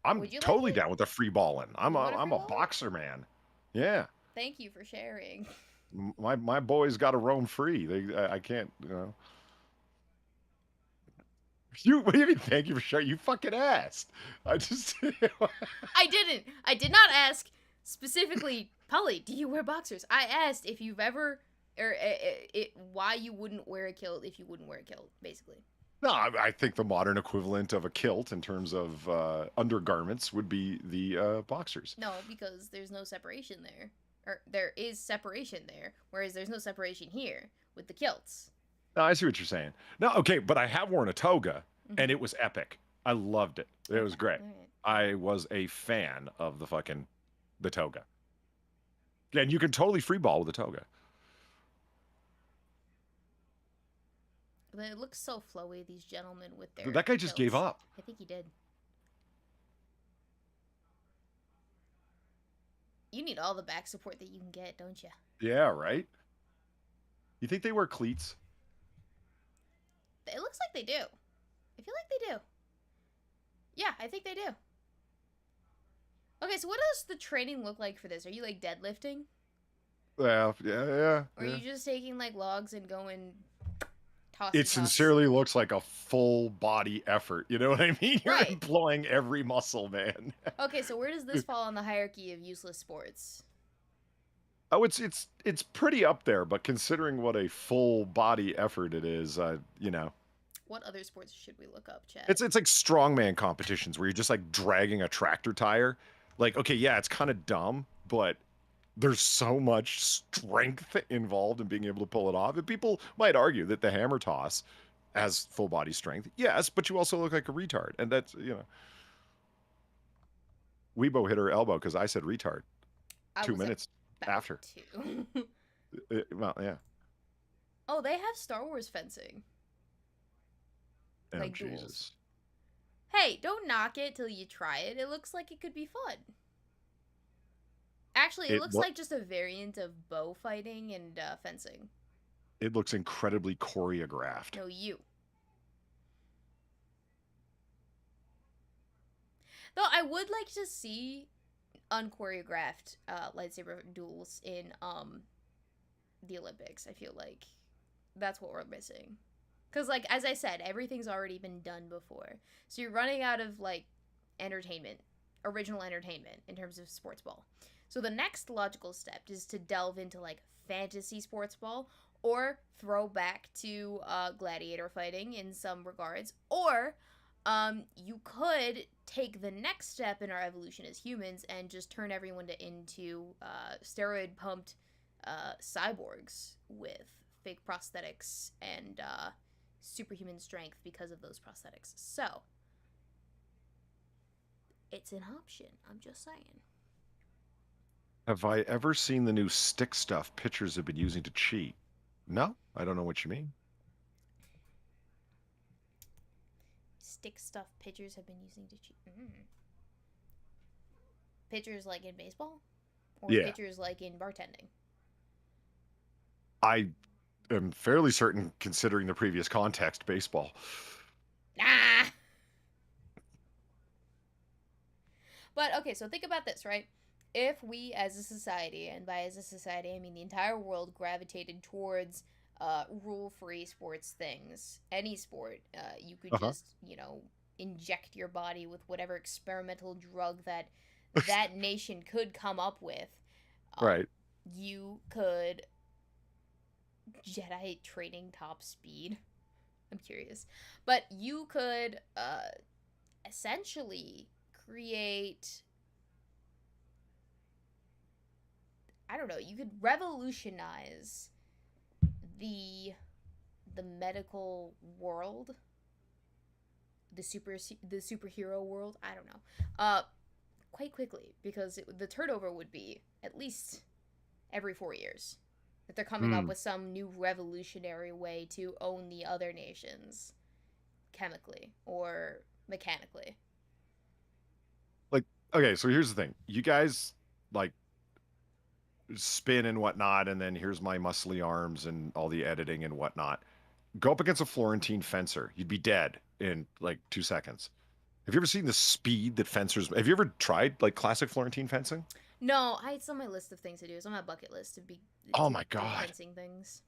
I'm totally down with the free balling. I'm a boxer man. Yeah. Thank you for sharing. My boys got to roam free. I can't. What do you mean? Thank you for sharing. You fucking asked. I just. I didn't. I did not ask specifically, Polly. Do you wear boxers? I asked if you've ever, or why you wouldn't wear a kilt if you wouldn't wear a kilt, basically. No, I think the modern equivalent of a kilt in terms of undergarments would be the boxers. No, because there's no separation there. Or there is separation there, whereas there's no separation here with the kilts. No, I see what you're saying. No, okay, but I have worn a toga, and it was epic. I loved it. It was great. Right. I was a fan of the toga. And you can totally free ball with a toga. But it looks so flowy, these gentlemen with their That guy just gave up. I think he did. You need all the back support that you can get, don't you? Yeah, right? You think they wear cleats? It looks like they do. I feel like they do. Yeah, I think they do. Okay, so what does the training look like for this? Are you, like, deadlifting? Yeah. Or are you just taking, like, logs and going... It sincerely looks like a full body effort. You know what I mean? You're employing every muscle, man. Okay, so where does this fall on the hierarchy of useless sports? Oh, it's pretty up there, but considering what a full body effort it is, What other sports should we look up, Chad? It's like strongman competitions where you're just like dragging a tractor tire. Like, okay, yeah, it's kind of dumb, but there's so much strength involved in being able to pull it off. And people might argue that the hammer toss has full body strength. Yes, but you also look like a retard. And that's, Weebo hit her elbow because I said retard 2 minutes after. Well, yeah. Oh, they have Star Wars fencing. Oh, like Jesus. Duels. Hey, don't knock it till you try it. It looks like it could be fun. Actually, it looks like just a variant of bow fighting and fencing. It looks incredibly choreographed. No, you. Though I would like to see unchoreographed lightsaber duels in the Olympics. I feel like that's what we're missing. Because, like, as I said, everything's already been done before. So you're running out of, like, entertainment, original entertainment in terms of sports ball. So the next logical step is to delve into, like, fantasy sports ball or throw back to gladiator fighting in some regards. Or you could take the next step in our evolution as humans and just turn everyone into steroid pumped cyborgs with fake prosthetics and superhuman strength because of those prosthetics. So, it's an option. I'm just saying. Have I ever seen the new stick stuff pitchers have been using to cheat? No, I don't know what you mean. Stick stuff pitchers have been using to cheat. Pitchers like in baseball? Or Yeah. pitchers like in bartending? I am fairly certain, considering the previous context, baseball. Ah! But, okay, so think about this, right? If we as a society, and by as a society I mean the entire world, gravitated towards rule-free sports things, any sport, you could just, inject your body with whatever experimental drug that that nation could come up with. Right. You could Jedi training top speed. I'm curious. But you could essentially create, I don't know, you could revolutionize the medical world, the superhero world, I don't know, quite quickly, because the turnover would be at least every 4 years that they're coming up with some new revolutionary way to own the other nations chemically or mechanically. Like, okay, so here's the thing. You guys, like, spin and whatnot, and then here's my muscly arms and all the editing and whatnot. Go up against a Florentine fencer. You'd be dead in, like, 2 seconds. Have you ever seen the speed that fencers... Have you ever tried, like, classic Florentine fencing? No, it's on my list of things to do. It's on my bucket list to be... Oh, my God. Fencing things.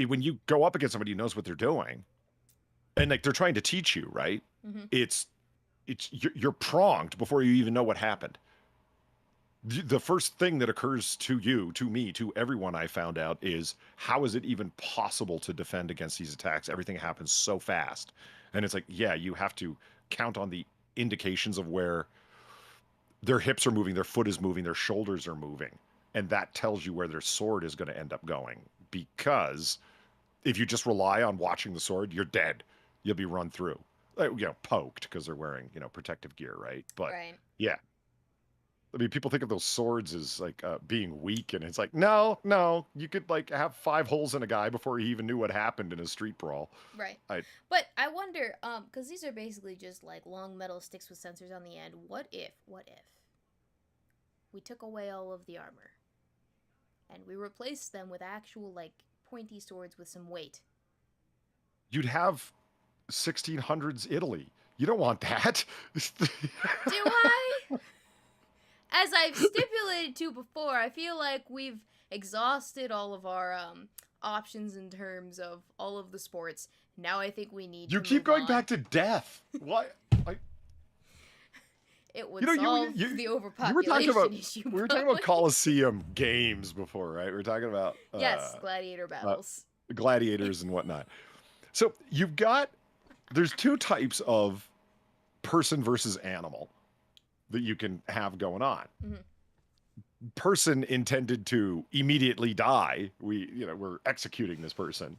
When you go up against somebody who knows what they're doing, and, like, they're trying to teach you, right? Mm-hmm. You're pronged before you even know what happened. The first thing that occurs to you, to me, to everyone I found out is, how is it even possible to defend against these attacks? Everything happens so fast. And it's like, yeah, you have to count on the indications of where their hips are moving, their foot is moving, their shoulders are moving. And that tells you where their sword is going to end up going. Because if you just rely on watching the sword, you're dead. You'll be run through. Poked, because they're wearing, protective gear, right? But, right. Yeah. I mean, people think of those swords as, like, being weak, and it's like, no, you could, like, have 5 holes in a guy before he even knew what happened in a street brawl. Right. But I wonder, because these are basically just, like, long metal sticks with sensors on the end. What if we took away all of the armor and we replaced them with actual, like, pointy swords with some weight? You'd have 1600s Italy. You don't want that. Do I? As I've stipulated to before, I feel like we've exhausted all of our options in terms of all of the sports. Now I think we need to move keep going on. back to death. Why? It would solve the overpopulation issue. We were talking about Coliseum games before, right? We were talking about... yes, gladiator battles. Gladiators and whatnot. So you've got... There's 2 types of person versus animal that you can have going on. Mm-hmm. Person intended to immediately die. We're executing this person,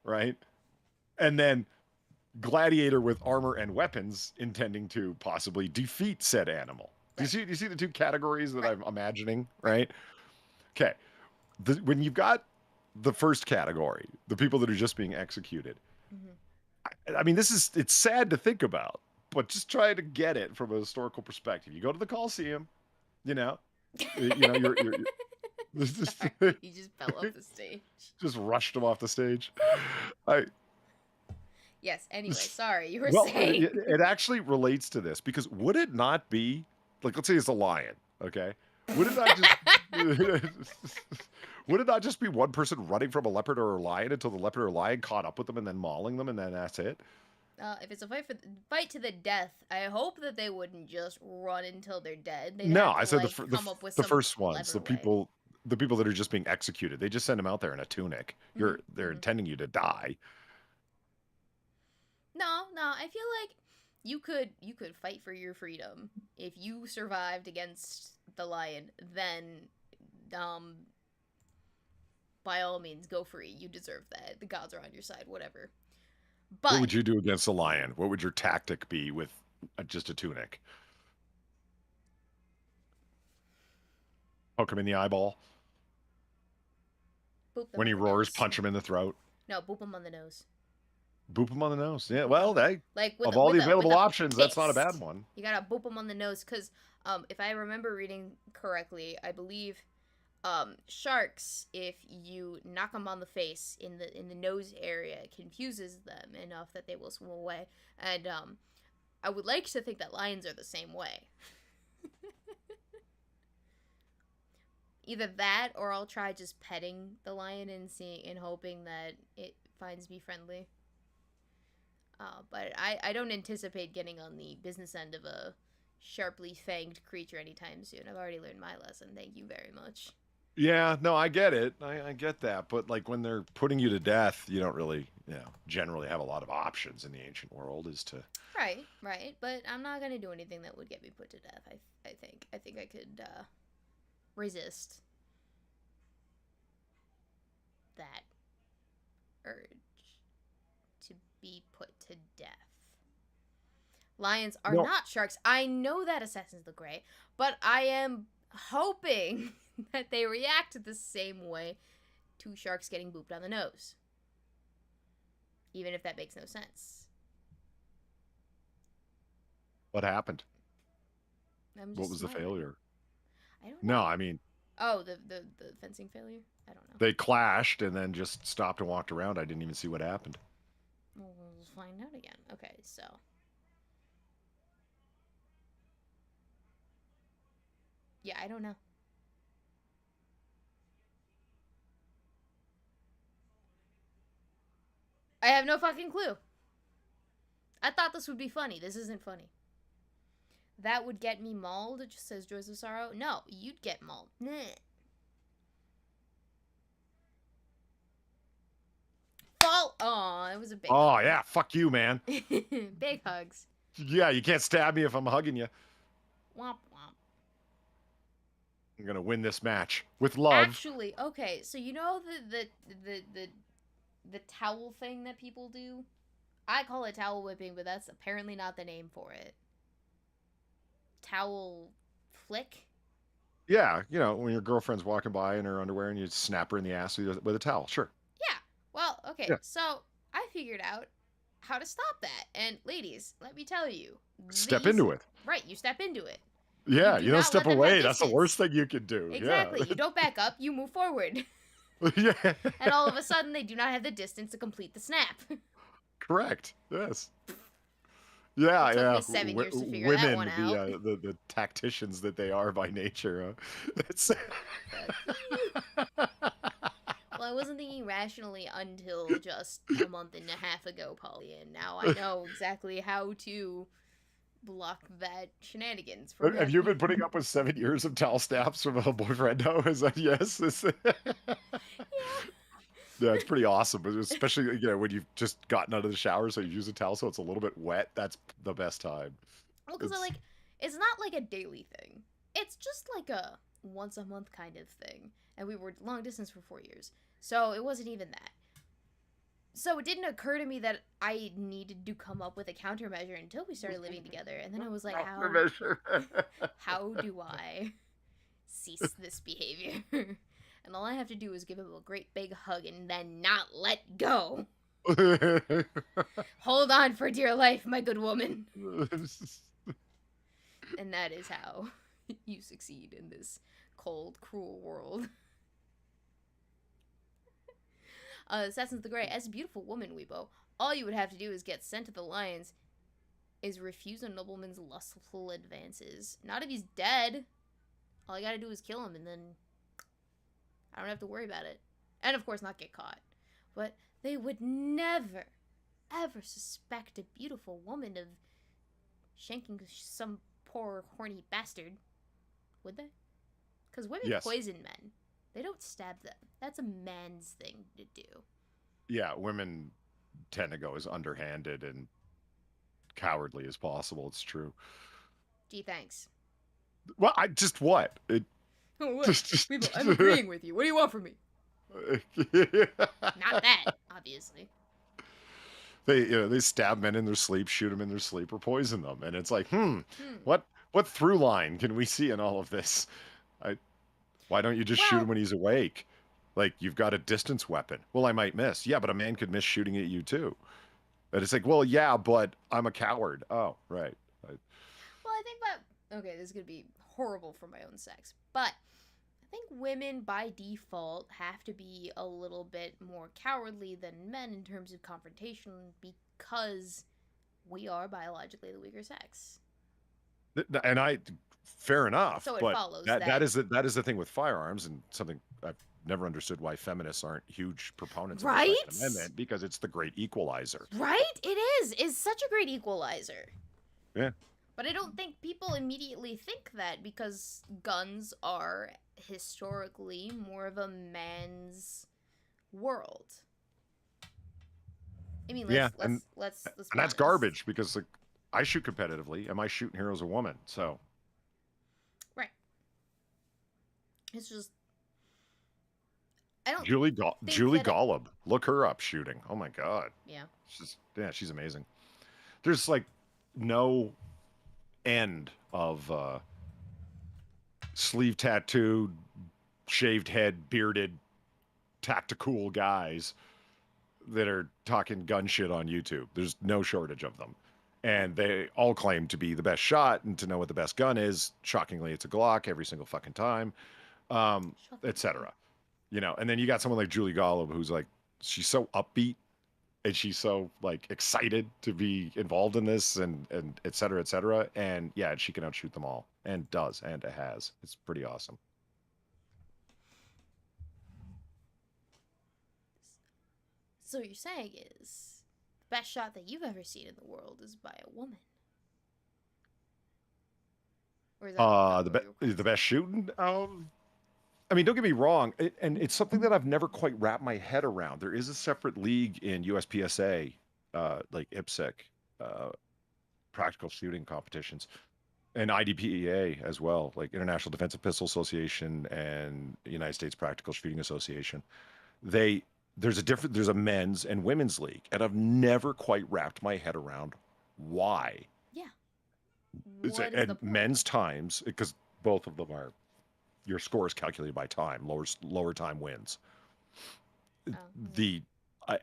right? And then gladiator with armor and weapons intending to possibly defeat said animal. Right. Do you see the 2 categories that I'm imagining, right? Okay. When you've got the first category, the people that are just being executed, I mean, it's sad to think about, but just try to get it from a historical perspective. You go to the Coliseum, you're he just fell off the stage. Just rushed him off the stage. Yes, anyway, sorry, you were Well, saying. it actually relates to this because would it not be like, let's say it's a lion, okay? Would it not just would it not just be one person running from a leopard or a lion until the leopard or lion caught up with them and then mauling them and then that's it? If it's a fight to the death, I hope that they wouldn't just run until they're dead. They'd No, have I to said like come up with the some first ones, clever way. the people that are just being executed. They just send them out there in a tunic. They're intending you to die. No, I feel like you could fight for your freedom if you survived against the lion. Then, by all means, go free. You deserve that. The gods are on your side. Whatever. What But would you do against a lion? What would your tactic be with just a tunic? Poke him in the eyeball. boop them When on he the roars, nose. punch him in the throat. No, boop them on the nose. Boop him on the nose. Yeah, well, they Like of all the available a options, that's not a bad fist. one. You gotta boop them on the nose because, if I remember reading correctly, I believe, sharks, if you knock them on the face in the nose area, it confuses them enough that they will swim away. And I would like to think that lions are the same way. Either that, or I'll try just petting the lion and hoping that it finds me friendly. But I don't anticipate getting on the business end of a sharply fanged creature anytime soon. I've already learned my lesson. Thank you very much. Yeah, no, I get it. I get that. But like when they're putting you to death, you don't really, generally have a lot of options in the ancient world as to. Right. But I'm not gonna do anything that would get me put to death. I think I could resist that urge to be put to death. Lions are not sharks. I know that, Assassins of the Grey, but I am hoping that they react the same way to sharks getting booped on the nose. Even if that makes no sense. What happened? What was the failure? I don't know. No, I mean. Oh, the fencing failure? I don't know. They clashed and then just stopped and walked around. I didn't even see what happened. Well, we'll find out again. Okay, so. Yeah, I don't know. I have no fucking clue. I thought this would be funny. This isn't funny. That would get me mauled, it just says Joys of Sorrow. No, you'd get mauled. Nah. Oh, it was a big hug. Yeah, fuck you, man. Big hugs. Yeah, you can't stab me if I'm hugging you. Womp womp. I'm gonna win this match with love. Actually, okay, so you know the towel thing that people do? I call it towel whipping, but that's apparently not the name for it. Towel flick? Yeah, when your girlfriend's walking by in her underwear and you snap her in the ass with a towel, sure. Yeah. Well, okay, so I figured out how to stop that. And ladies, let me tell you. Step into it. Right, you step into it. Yeah, you don't step away. That's the worst thing you can do. Exactly. Yeah. You don't back up, you move forward. Yeah. And all of a sudden, they do not have the distance to complete the snap. Correct. Yes. Yeah, it took me 7 years to figure women, that one out. The tacticians that they are by nature. It's. Well, I wasn't thinking rationally until just a month and a half ago, Polly, and now I know exactly how to block that shenanigans. Have you been putting up with 7 years of towel snaps from a boyfriend now? Is that yes? Yeah. Yeah, it's pretty awesome, especially when you've just gotten out of the shower, so you use a towel so it's a little bit wet. That's the best time. Well, because it's not like a daily thing. It's just like a once a month kind of thing. And we were long distance for 4 years, so it wasn't even that. So it didn't occur to me that I needed to come up with a countermeasure until we started living together. And then I was like, how do I cease this behavior? And all I have to do is give him a great big hug and then not let go. Hold on for dear life, my good woman. And that is how you succeed in this cold, cruel world. Assassins of the Grey, as a beautiful woman, Weebo, all you would have to do is get sent to the lions, is refuse a nobleman's lustful advances. Not if he's dead. All you gotta do is kill him, and then I don't have to worry about it. And, of course, not get caught. But they would never, ever suspect a beautiful woman of shanking some poor, horny bastard. Would they? Because women poison men. They don't stab them. That's a man's thing to do. Yeah, women tend to go as underhanded and cowardly as possible. It's true. Gee, thanks. Well, I just what? Weebo, I'm agreeing with you. What do you want from me? Not that, obviously. They stab men in their sleep, shoot them in their sleep, or poison them, and it's like, what through line can we see in all of this? Why don't you just shoot him when he's awake? Like, you've got a distance weapon. Well, I might miss. Yeah, but a man could miss shooting at you too. And it's like, well, yeah, but I'm a coward. Oh, right. Well, I think that, okay, this is going to be horrible for my own sex, but I think women by default have to be a little bit more cowardly than men in terms of confrontation because we are biologically the weaker sex. And fair enough. So it but follows that is the thing with firearms, and something I've never understood why feminists aren't huge proponents of the Second Amendment, because it's the great equalizer. Right? It is. It's such a great equalizer. Yeah. But I don't think people immediately think that because guns are historically more of a man's world. I mean, let's and that's garbage, because like, I shoot competitively. Am I shooting heroes a woman? So. Right. It's just. I don't. Julie Golub. Look her up shooting. Oh my god. Yeah. She's amazing. There's like no end of sleeve tattooed, shaved head, bearded, tactical guys that are talking gun shit on YouTube. There's no shortage of them. And they all claim to be the best shot and to know what the best gun is. Shockingly, it's a Glock every single fucking time, etc. You know, and then you got someone like Julie Golub, who's like, she's so upbeat and she's so like excited to be involved in this and et cetera, et cetera. And yeah, she can outshoot them all, and does, and it has. It's pretty awesome. So what you're saying is the best shot that you've ever seen in the world is by a woman. Or is that the best shooting? I mean, don't get me wrong, and it's something that I've never quite wrapped my head around. There is a separate league in USPSA, like IPSC, practical shooting competitions, and IDPEA as well, like International Defensive Pistol Association and United States Practical Shooting Association. There's a men's and women's league, and I've never quite wrapped my head around why. Yeah. And men's times, because both of them are. Your score is calculated by time. Lower time wins. And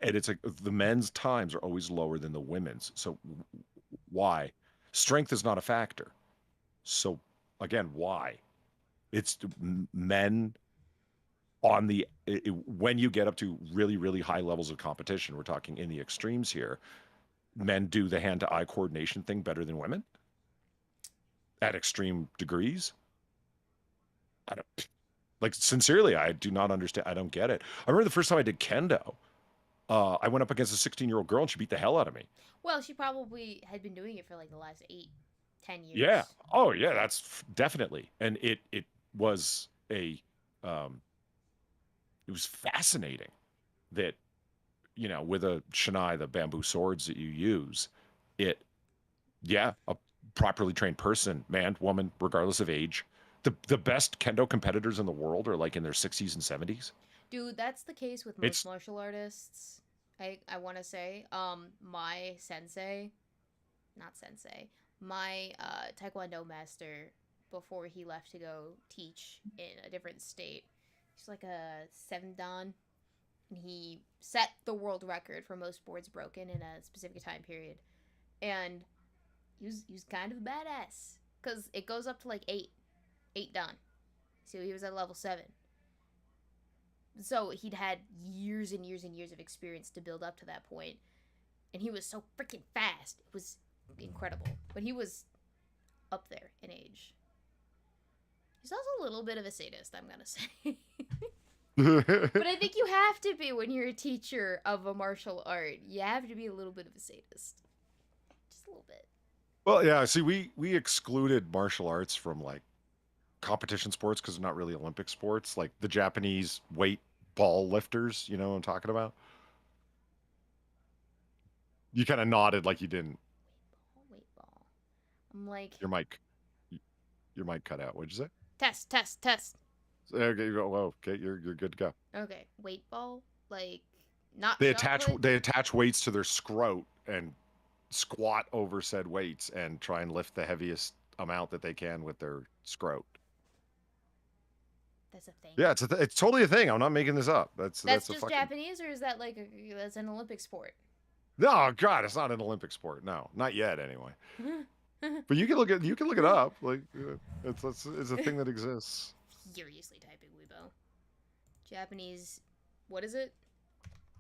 it's like the men's times are always lower than the women's. So why? Strength is not a factor. So again, why? It's men on when you get up to really, really high levels of competition, we're talking in the extremes here, men do the hand-to-eye coordination thing better than women at extreme degrees. I don't, like, sincerely, I do not understand. I don't get it. I remember the first time I did kendo. I went up against a 16-year-old girl and she beat the hell out of me. Well, she probably had been doing it for like the last 8-10 years. Yeah. Oh, yeah. That's definitely. And it was it was fascinating that, you know, with a shinai, the bamboo swords that you use, a properly trained person, man, woman, regardless of age. The best kendo competitors in the world are like in their 60s and 70s. Dude, that's the case with most martial artists. I want to say, my taekwondo master, before he left to go teach in a different state, he's like a 7 dan, and he set the world record for most boards broken in a specific time period, and he was kind of a badass because it goes up to like 8 dan. So he was at level 7. So he'd had years and years and years of experience to build up to that point, and he was so freaking fast. It was incredible. But he was up there in age. He's also a little bit of a sadist, I'm gonna say. But I think you have to be when you're a teacher of a martial art. You have to be a little bit of a sadist. Just a little bit. Well, yeah, see, we excluded martial arts from like competition sports because they're not really Olympic sports, like the Japanese weight ball lifters, you know what I'm talking about? You kind of nodded like you didn't. Weight ball. I'm like, Your mic your mic cut out. What'd you say? test, test, test. Okay, you go. Whoa, okay, you're good to go. Okay, weight ball, like not They shot attach put. they attach weights to their scrot and squat over said weights and try and lift the heaviest amount that they can with their scrot. That's a thing. Yeah, it's totally a thing. I'm not making this up. That's That's a just fucking Japanese, or is that like that's an Olympic sport? No, God, it's not an Olympic sport. No, not yet, anyway. But you can look it up. Like it's a thing that exists. Furiously typing Weebo. Japanese, what is it?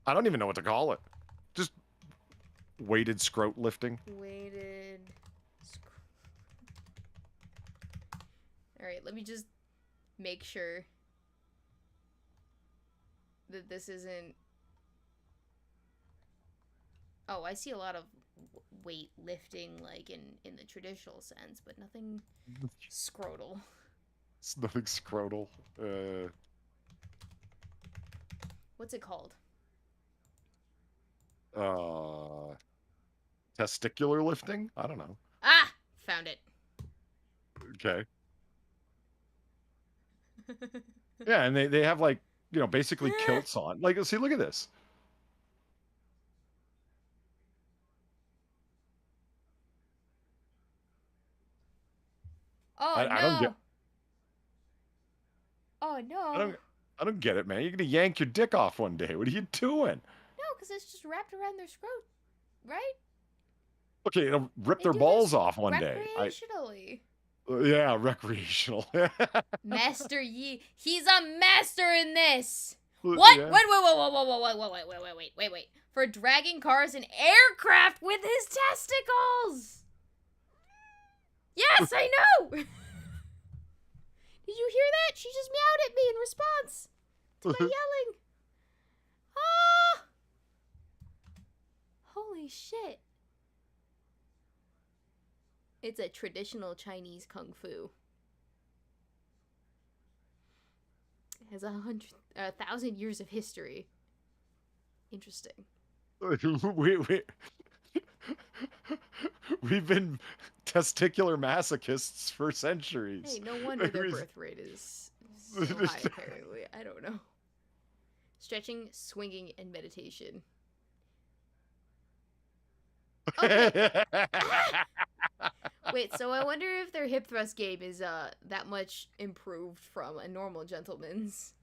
I don't even know what to call it. Just weighted scrot lifting. Weighted. All right, let me just make sure that this isn't. Oh, I see a lot of weight lifting, like in the traditional sense, but nothing scrotal. It's nothing scrotal. What's it called? Testicular lifting? I don't know. Ah, found it. Okay. Yeah, and they have like, you know, basically kilts on. Like, see, look at this. Oh I don't get. no. Oh no. I don't get it, man. You're gonna yank your dick off one day. What are you doing? No, because it's just wrapped around their scrot, right? Okay, it'll rip They their do balls this off one day. recreationally. Yeah, recreational. Master Yi. He's a master in this. What? Yeah. Wait. For dragging cars and aircraft with his testicles. Yes, I know. Did you hear that? She just meowed at me in response to my yelling. Ah! Holy shit. It's a traditional Chinese kung fu. It has 1,000 years of history. Interesting. We've been testicular masochists for centuries. Hey, no wonder their birth rate is so high, apparently. I don't know. Stretching, swinging, and meditation. Okay. Wait, so I wonder if their hip thrust game is that much improved from a normal gentleman's.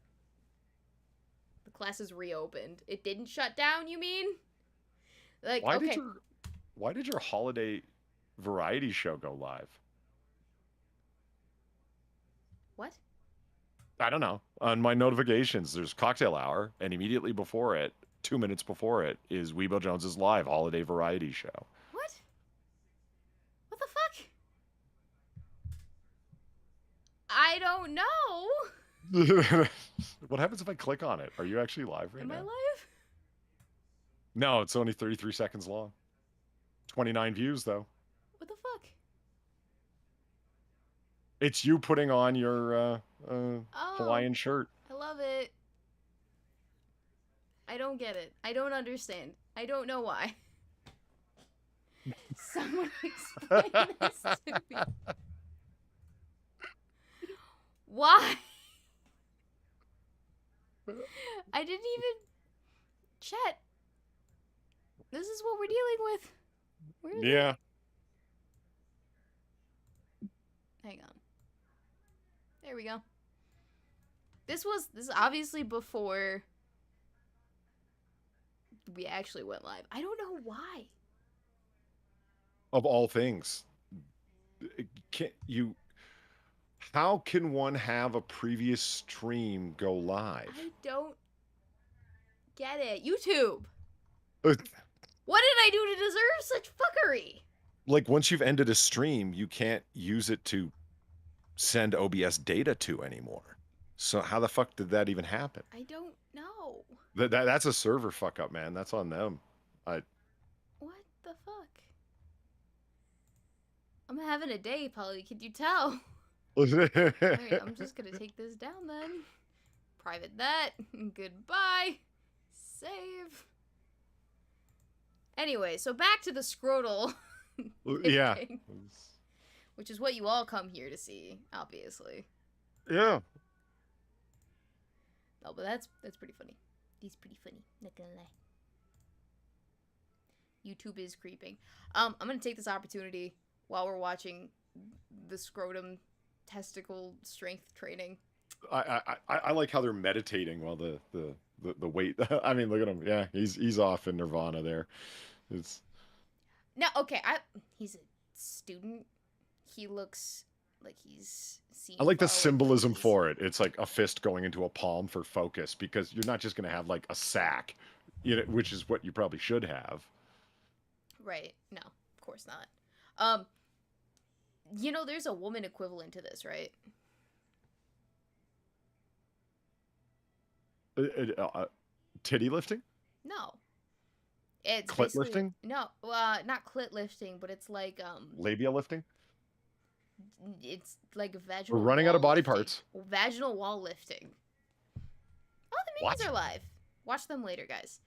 The class is reopened. It didn't shut down, you mean? Like, why did your holiday variety show go live? What? I don't know. On my notifications, there's cocktail hour, and immediately before it, 2 minutes before it, is Weebo Jones's live holiday variety show. What? What the fuck? I don't know. What happens if I click on it? Are you actually live right now? Am I live? No, it's only 33 seconds long. 29 views, though. What the fuck? It's you putting on your Hawaiian shirt. I love it. I don't get it. I don't understand. I don't know why. Someone explain this to me. Why? I didn't even chat. This is what we're dealing with. Yeah. Hang on. There we go. This is obviously before we actually went live. I don't know why. Of all things, can't you? How can one have a previous stream go live? I don't get it. YouTube. Uh, What did I do to deserve such fuckery? Like, once you've ended a stream, you can't use it to send OBS data to anymore. So how the fuck did that even happen? I don't know. That's a server fuck up, man. That's on them. What the fuck? I'm having a day, Polly. Could you tell? Alright, I'm just gonna take this down then. Private that. Goodbye. Save. Anyway, so back to the scrotal. Yeah. Which is what you all come here to see, obviously. Yeah. No, but that's pretty funny. He's pretty funny, not gonna lie. YouTube is creeping. I'm gonna take this opportunity while we're watching the scrotum testicle strength training. I like how they're meditating while the weight. I mean, look at him. Yeah, he's off in nirvana there. It's no, okay. He's a student. He looks like he's seen. I like the symbolism for it. It's like a fist going into a palm for focus, because you're not just gonna have like a sack, which is what you probably should have. Right. No, of course not. There's a woman equivalent to this, right? Titty lifting? No. It's clit lifting? No, not clit lifting, but it's like labia lifting? It's like vaginal. We're running out of body parts. Vaginal wall lifting. Oh, the minions are live. Watch them later, guys.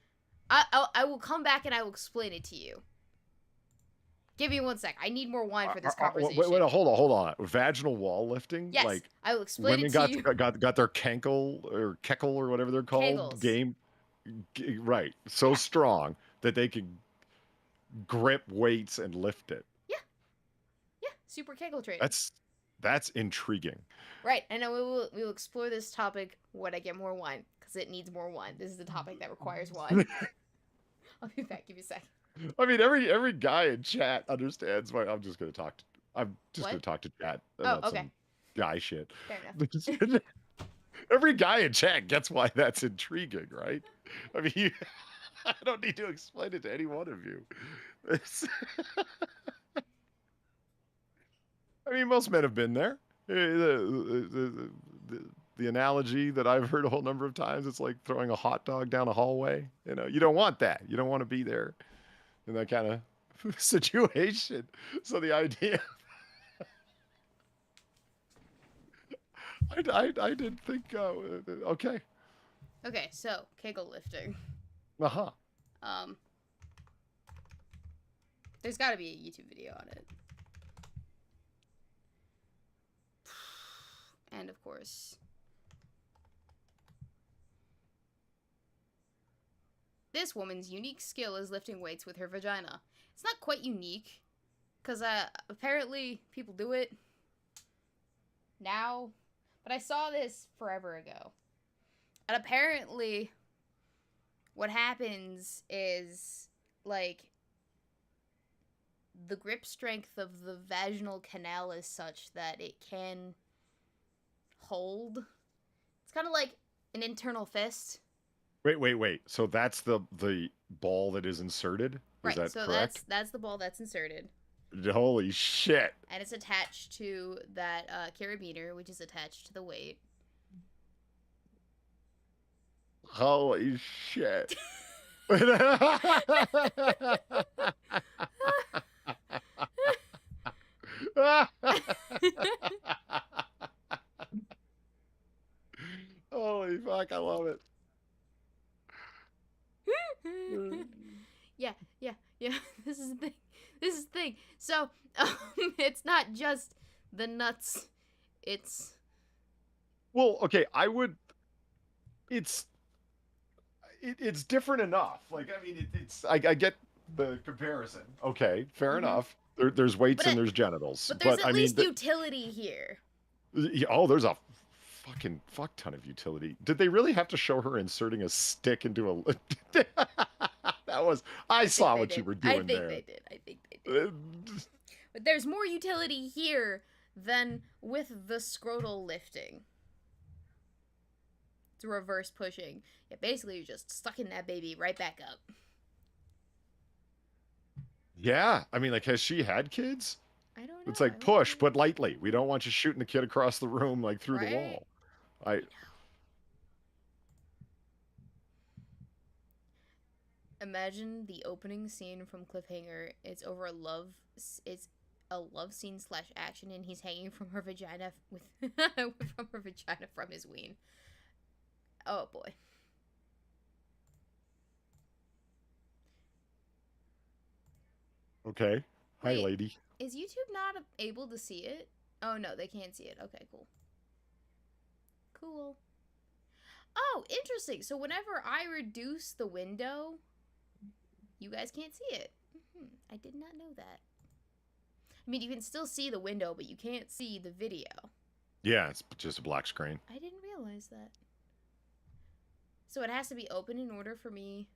I will come back and I will explain it to you. Give me 1 sec. I need more wine for this conversation. Wait, hold on. Vaginal wall lifting? Yes, like, I will explain it to you. Women got their kenkle or whatever they're called. Kegels. Right. So strong that they can grip weights and lift it. Yeah. Super kegel training. That's intriguing. Right, and we will explore this topic when I get more wine, because it needs more wine. This is a topic that requires wine. I'll be back. Give me a sec. I mean, every guy in chat understands why. I'm just gonna talk to chat about some guy shit. Fair enough. Every guy in chat gets why that's intriguing, right? I mean, I don't need to explain it to any one of you. I mean, most men have been there. The analogy that I've heard a whole number of times, it's like throwing a hot dog down a hallway. You don't want that. You don't want to be there in that kind of situation. So the idea, I did think, okay. Okay, so kegel lifting. There's got to be a YouTube video on it. And of course, this woman's unique skill is lifting weights with her vagina. It's not quite unique, because apparently people do it now, but I saw this forever ago. And apparently what happens is, like, the grip strength of the vaginal canal is such that it can hold. It's kind of like an internal fist. Wait. So that's the ball that is inserted? Is that correct? That's the ball that's inserted. Holy shit. And it's attached to that carabiner, which is attached to the weight. Holy shit. Holy fuck, I love it. Yeah. This is the thing. So, it's not just the nuts. It's... Well, okay, it's different enough. Like, I mean, I get the comparison. Okay, fair enough. There's weights and there's genitals. But there's at least utility here. Oh, there's a fucking fuck ton of utility. Did they really have to show her inserting a stick into a... I saw what you were doing there. I think they did. But there's more utility here Then with the scrotal lifting, it's reverse pushing. Yeah, basically you're just sucking that baby right back up. Yeah, I mean, like, has she had kids? I don't It's know. I like, hope push, not. but lightly. We don't want you shooting the kid across the room, like, through the Right? wall. I Imagine the opening scene from Cliffhanger. It's over a love. It's a love scene slash action, and he's hanging from her vagina with from her vagina from his ween. Oh boy. Okay. Hi, Wait, lady. is YouTube not able to see it? Oh no, they can't see it. Okay, cool. Cool. Oh, interesting. So whenever I reduce the window, you guys can't see it. I did not know that. I mean, you can still see the window, but you can't see the video. Yeah, it's just a black screen. I didn't realize that. So it has to be open in order for me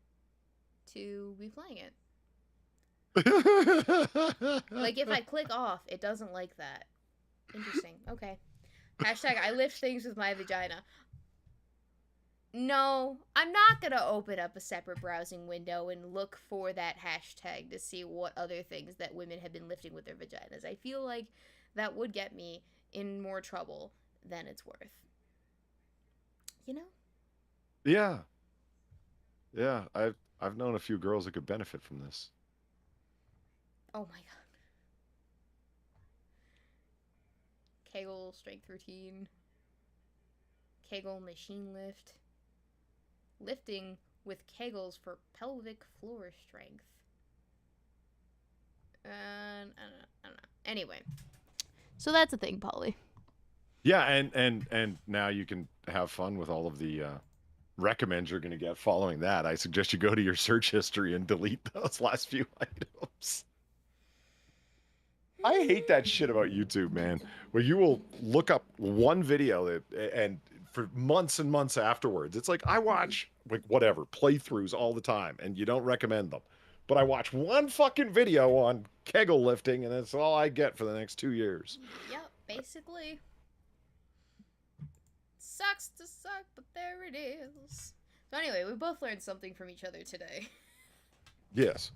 to be playing it. Like if I click off, it doesn't like that. Interesting. Okay. Hashtag I lift things with my vagina. No, I'm not gonna open up a separate browsing window and look for that hashtag to see what other things that women have been lifting with their vaginas. I feel like that would get me in more trouble than it's worth. You know? Yeah. Yeah, I've known a few girls that could benefit from this. Oh my god. Kegel strength routine. Kegel machine lift. Lifting with Kegels for pelvic floor strength. I don't know. Anyway. So that's a thing, Polly. Yeah, and now you can have fun with all of the recommends you're going to get following that. I suggest you go to your search history and delete those last few items. I hate that shit about YouTube, man. Where you will look up one video and for months and months afterwards, it's like I watch like whatever playthroughs all the time, and you don't recommend them. But I watch one fucking video on Kegel lifting, and that's all I get for the next 2 years. Yep, basically. Sucks to suck, but there it is. So anyway, we both learned something from each other today. Yes.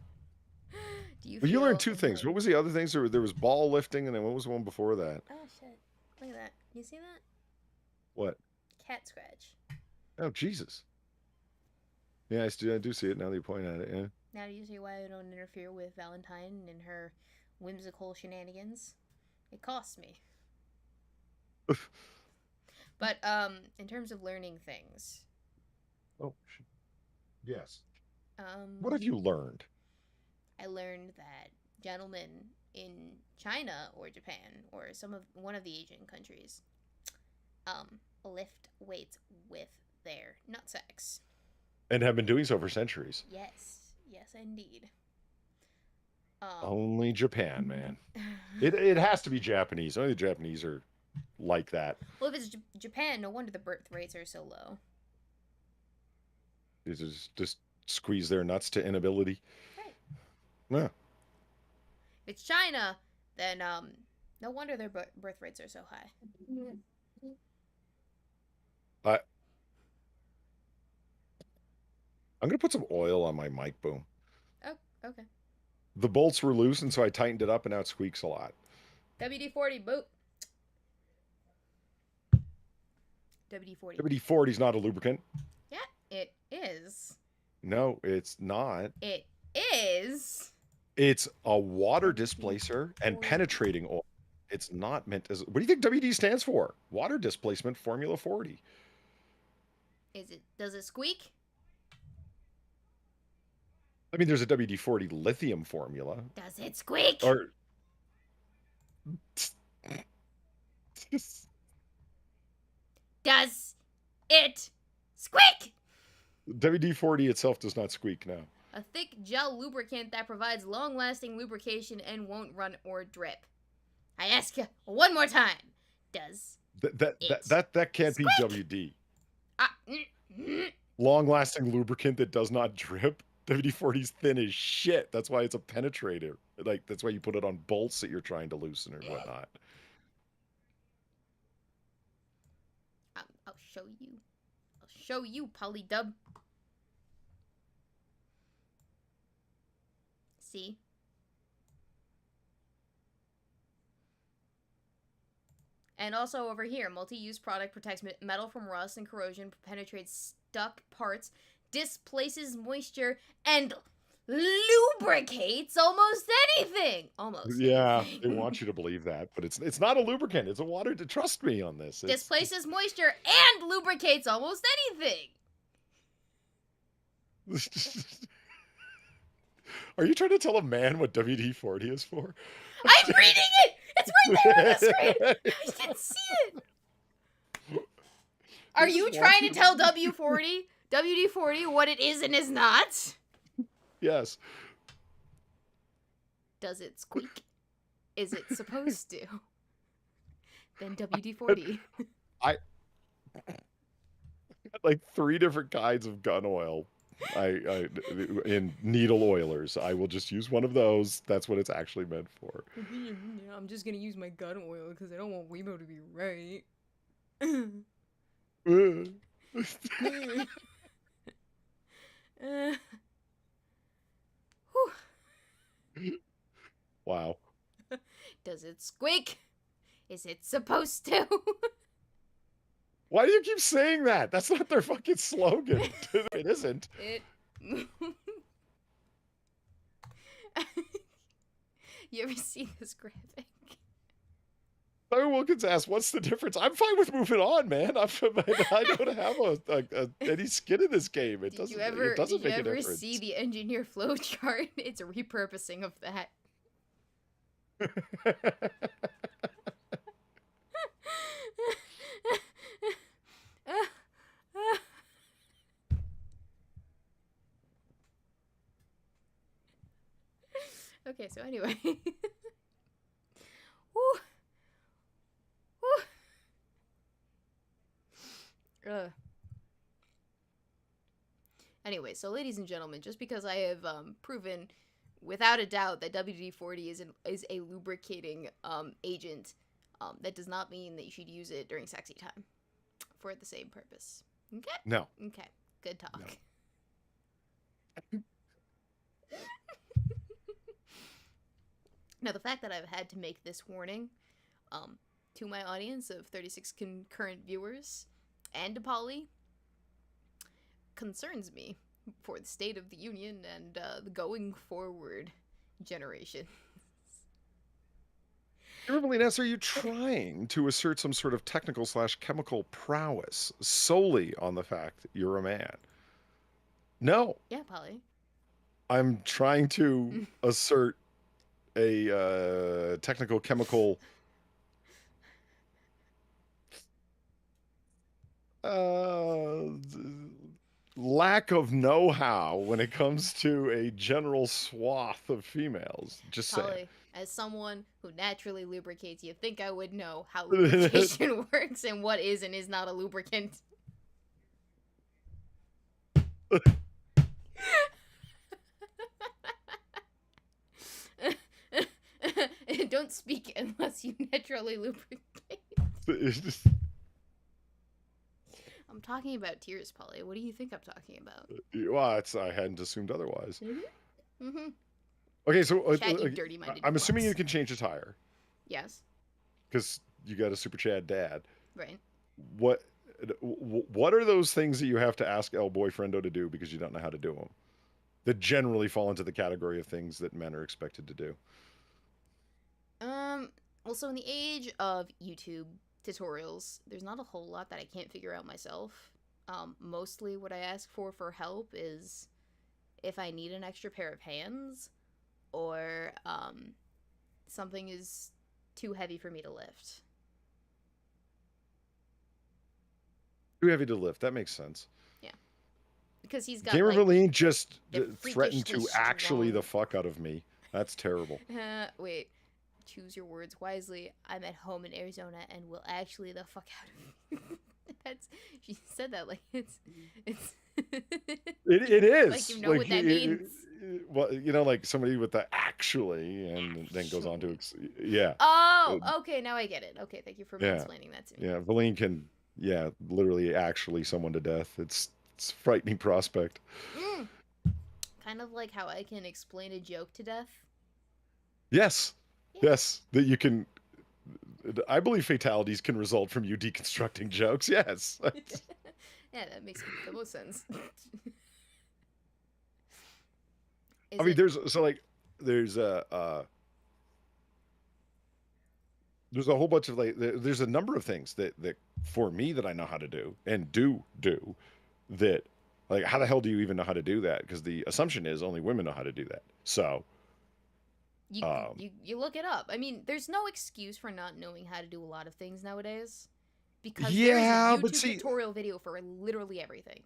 Do you? Well, you learned two things. What was the other things? There was ball lifting, and then what was the one before that? Oh shit! Look at that. You see that? What? Cat scratch. Oh Jesus! Yeah, I do see it now that you point at it. Yeah. Now do you see why I don't interfere with Valentine and her whimsical shenanigans? It costs me. But in terms of learning things. Oh. Yes. What have you learned? I learned that gentlemen in China or Japan or one of the Asian countries lift weights with their nutsacs. And have been doing so for centuries. Yes, indeed. Only Japan, man. It has to be Japanese. Only the Japanese are like that. Well, if it's Japan, no wonder the birth rates are so low. Just squeeze their nuts to inability. Right. Yeah. If it's China, then no wonder their birth rates are so high. I'm gonna put some oil on my mic boom. Oh, okay. The bolts were loose, and so I tightened it up, and now it squeaks a lot. WD-40 boot. WD-40. WD-40 is not a lubricant. Yeah, it is. No, it's not. It is. It's a water displacer and penetrating oil. It's not meant as. What do you think WD stands for? Water displacement formula 40. Is it? Does it squeak? I mean, there's a WD-40 lithium formula. Does it squeak? Or does it squeak? WD-40 itself does not squeak now. A thick gel lubricant that provides long-lasting lubrication and won't run or drip. I ask you one more time. Does that can't squeak? Be WD. Long-lasting lubricant that does not drip. WD-40's thin as shit. That's why it's a penetrator. Like that's why you put it on bolts that you're trying to loosen or whatnot. show you. I'll show you, Polydub. See? And also over here, multi-use product protects metal from rust and corrosion, penetrates stuck parts, displaces moisture, and lubricates almost anything. Almost. Yeah, anything. they want you to believe that, but it's not a lubricant. It's a water. To trust me on this. Displaces moisture and lubricates almost anything. Are you trying to tell a man what WD-40 is for? I'm reading it! It's right there on the screen! I can see it! Are you trying to tell WD-40 what it is and is not? Yes. Does it squeak? Is it supposed to? Then WD-40. I like 3 different kinds of gun oil. I in needle oilers. I will just use one of those. That's what it's actually meant for. Yeah, I'm just gonna use my gun oil because I don't want Weebo to be right. Wow. Does it squeak? Is it supposed to? Why do you keep saying that? That's not their fucking slogan. It isn't. You ever see this graphic? Larry Wilkins asked, "What's the difference?" I'm fine with moving on, man. I don't have any skin in this game. It doesn't make a difference. Did you ever see the engineer flow chart? It's a repurposing of that. Okay, so anyway. Woo. Woo. Anyway, so ladies and gentlemen, just because I have proven without a doubt that WD-40 is a lubricating agent, that does not mean that you should use it during sexy time for the same purpose. Okay? No. Okay. Good talk. No. Now, the fact that I've had to make this warning to my audience of 36 concurrent viewers and to Polly concerns me for the state of the union and the going forward generation. Ness, are you trying to assert some sort of technical/chemical prowess solely on the fact that you're a man? No. Yeah, Polly. I'm trying to assert a technical chemical lack of know-how when it comes to a general swath of females. Just Polly, saying. as someone who naturally lubricates, you think I would know how lubrication works and what is and is not a lubricant. Don't speak unless you naturally lubricate. I'm talking about tears, Polly. What do you think I'm talking about? Well, I hadn't assumed otherwise. Mm-hmm. Mm-hmm. Okay, so I'm assuming you can change a tire. Yes. Because you got a Super Chad dad. Right. What are those things that you have to ask El Boyfriendo to do because you don't know how to do them? That generally fall into the category of things that men are expected to do. Well, so in the age of YouTube tutorials, there's not a whole lot that I can't figure out myself. Mostly what I ask for help is if I need an extra pair of hands or something is too heavy for me to lift. Too heavy to lift. That makes sense. Yeah. Because he's got Gamer Valine just the threatened to freakishly actually strong- the fuck out of me. That's terrible. Wait. Choose your words wisely. I'm at home in Arizona and will actually the fuck out of me. She said that like it's it is like you know what that means. Well, you know, like somebody with the actually and then goes on to yeah. Oh, okay, now I get it. Okay, thank you for explaining that to me. Yeah, Valine can Yeah, literally, actually, someone to death. It's a frightening prospect. Mm. Kind of like how I can explain a joke to death. Yes, Yeah. yes, that you can. I believe fatalities can result from you deconstructing jokes. Yes. Yeah, that makes the most sense. I Is mean, it? there's there's a whole bunch of there's a number of things that for me that I know how to do and do that, like, how the hell do you even know how to do that? Because the assumption is only women know how to do that. So You, um you look it up. I mean, there's no excuse for not knowing how to do a lot of things nowadays because there is a yeah, but YouTube see, tutorial video for literally everything.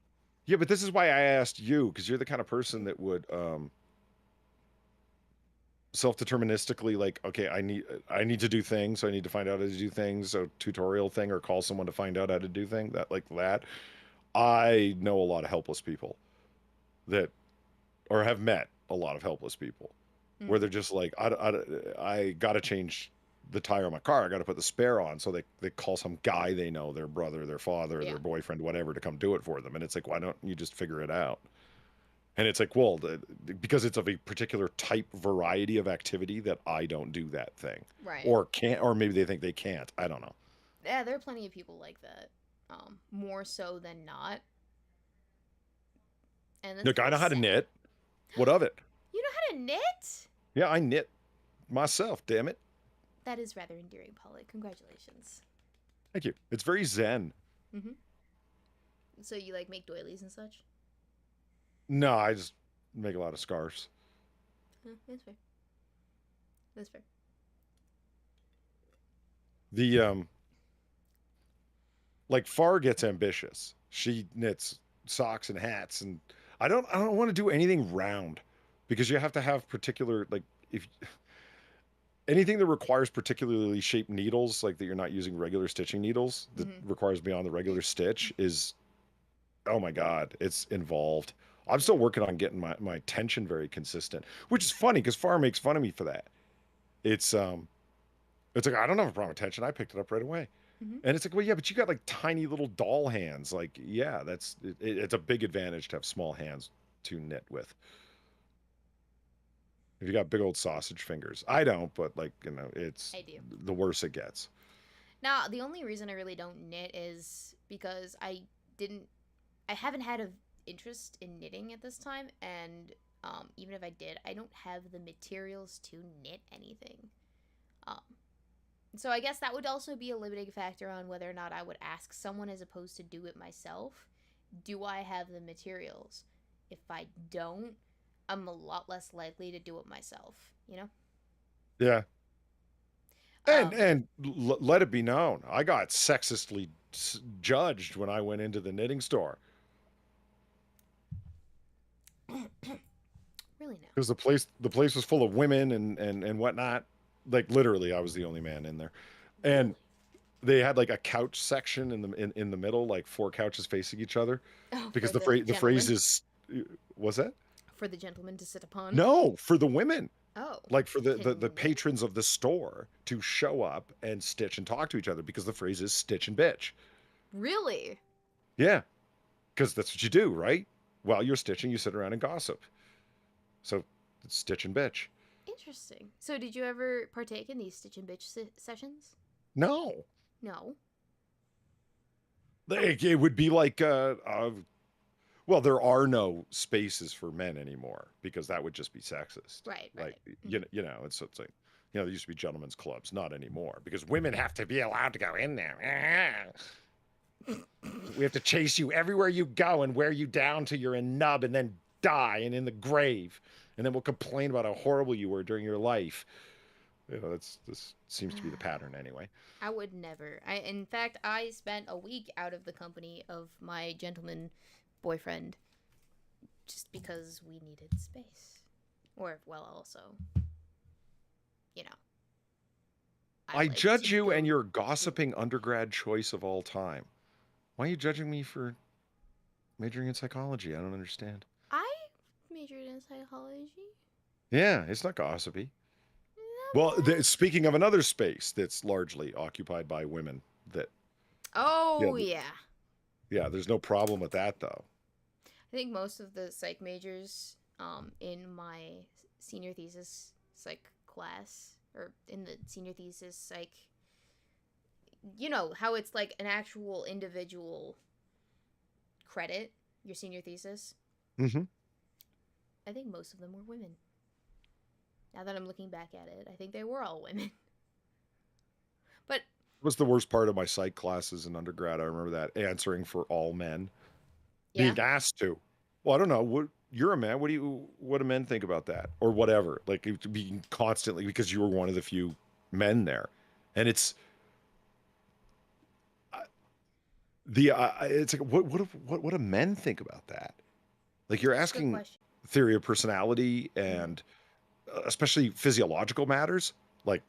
yeah, but this is why I asked you, because you're the kind of person that would self-deterministically, like, okay, I need to do things, so I need to find out how to do things, so tutorial thing, or call someone to find out how to do thing that, like that. I know a lot of helpless people that, or have met a lot of helpless people where Mm. they're just like, I gotta change the tire on my car, I gotta put the spare on, so they call some guy they know, their brother, their father, Yeah. their boyfriend, whatever, to come do it for them. And it's like, why don't you just figure it out? And it's like, well, because it's of a particular type variety of activity that I don't do that thing, Right. or can't, or maybe they think they can't. I don't know. Yeah, there are plenty of people like that. More so than not. And that's Look, I kind of know how to sad. knit. What of it? You know how to knit? Yeah, I knit myself. Damn it. That is rather endearing, Polly. Congratulations. Thank you. It's very zen. Mm-hmm. So you like make doilies and such? No, I just make a lot of scarves. That's fair. That's fair. The like Far gets ambitious. She knits socks and hats, and I don't want to do anything round because you have to have particular, like, if anything that requires particularly shaped needles, like that you're not using regular stitching needles, that Mm-hmm. requires beyond the regular stitch is, oh my god, it's involved. I'm still Yeah. working on getting my tension very consistent, which is funny because Far makes fun of me for that. It's it's like, I don't have a problem with tension. I picked it up right away. Mm-hmm. And it's like, well, yeah, but you got like tiny little doll hands. Like, yeah, it's a big advantage to have small hands to knit with. If you got big old sausage fingers, I don't, but, like, it's I do. the worse it gets. Now, the only reason I really don't knit is because didn't, I haven't had an interest in knitting at this time, and even if I did, I don't have the materials to knit anything. Um, so I guess that would also be a limiting factor on whether or not I would ask someone as opposed to do it myself. Do I have the materials? If I don't, I'm a lot less likely to do it myself, you know? Yeah. And Um, let it be known, I got sexistly judged when I went into the knitting store really no. because the place was full of women and whatnot. Like, literally, I was the only man in there, and Really? they had like a couch section in the middle, like four couches facing each other, Oh, for because the the phrase gentleman? is, was that, For the gentleman to sit upon? no, for the women, Oh. like for the Can women? patrons of the store to show up and stitch and talk to each other, because the phrase is stitch and bitch. Really? Yeah, because that's what you do, right? While you're stitching, you sit around and gossip. So it's stitch and bitch. Interesting. So, did you ever partake in these Stitch and Bitch sessions? No, No. Huh. it would be like, well, there are no spaces for men anymore because that would just be sexist. Right, Like, right. Mm-hmm. it's like, there used to be gentlemen's clubs, not anymore, because women have to be allowed to go in there. We have to chase you everywhere you go and wear you down till you're a nub and then die and in the grave. And then we'll complain about how horrible you were during your life. This seems to be the pattern anyway. I would never. In fact, I spent a week out of the company of my gentleman boyfriend just because we needed space. Or, well, also, you know, I I like to judge you and go your do. gossiping undergrad choice of all time. Why are you judging me for majoring in psychology? I don't understand. I majored in psychology. Yeah, it's not gossipy. Not Well, bad. speaking of another space that's largely occupied by women, that Yeah, Oh yeah. yeah. There's no problem with that though. I think most of the psych majors in my senior thesis psych class, or in the senior thesis psych, you know how it's like an actual individual credit, your senior thesis. Mm-hmm. I think most of them were women. Now that I'm looking back at it, I think they were all women. But Was the worst part of my psych classes in undergrad. I remember that answering for all men, yeah, being asked to. Well, I don't know. What you're a man. What do men think about that, or whatever? Like being constantly because you were one of the few men there, and it's like what do men think about that? Like you're that's a good asking question. theory of personality Mm-hmm. and especially physiological matters, like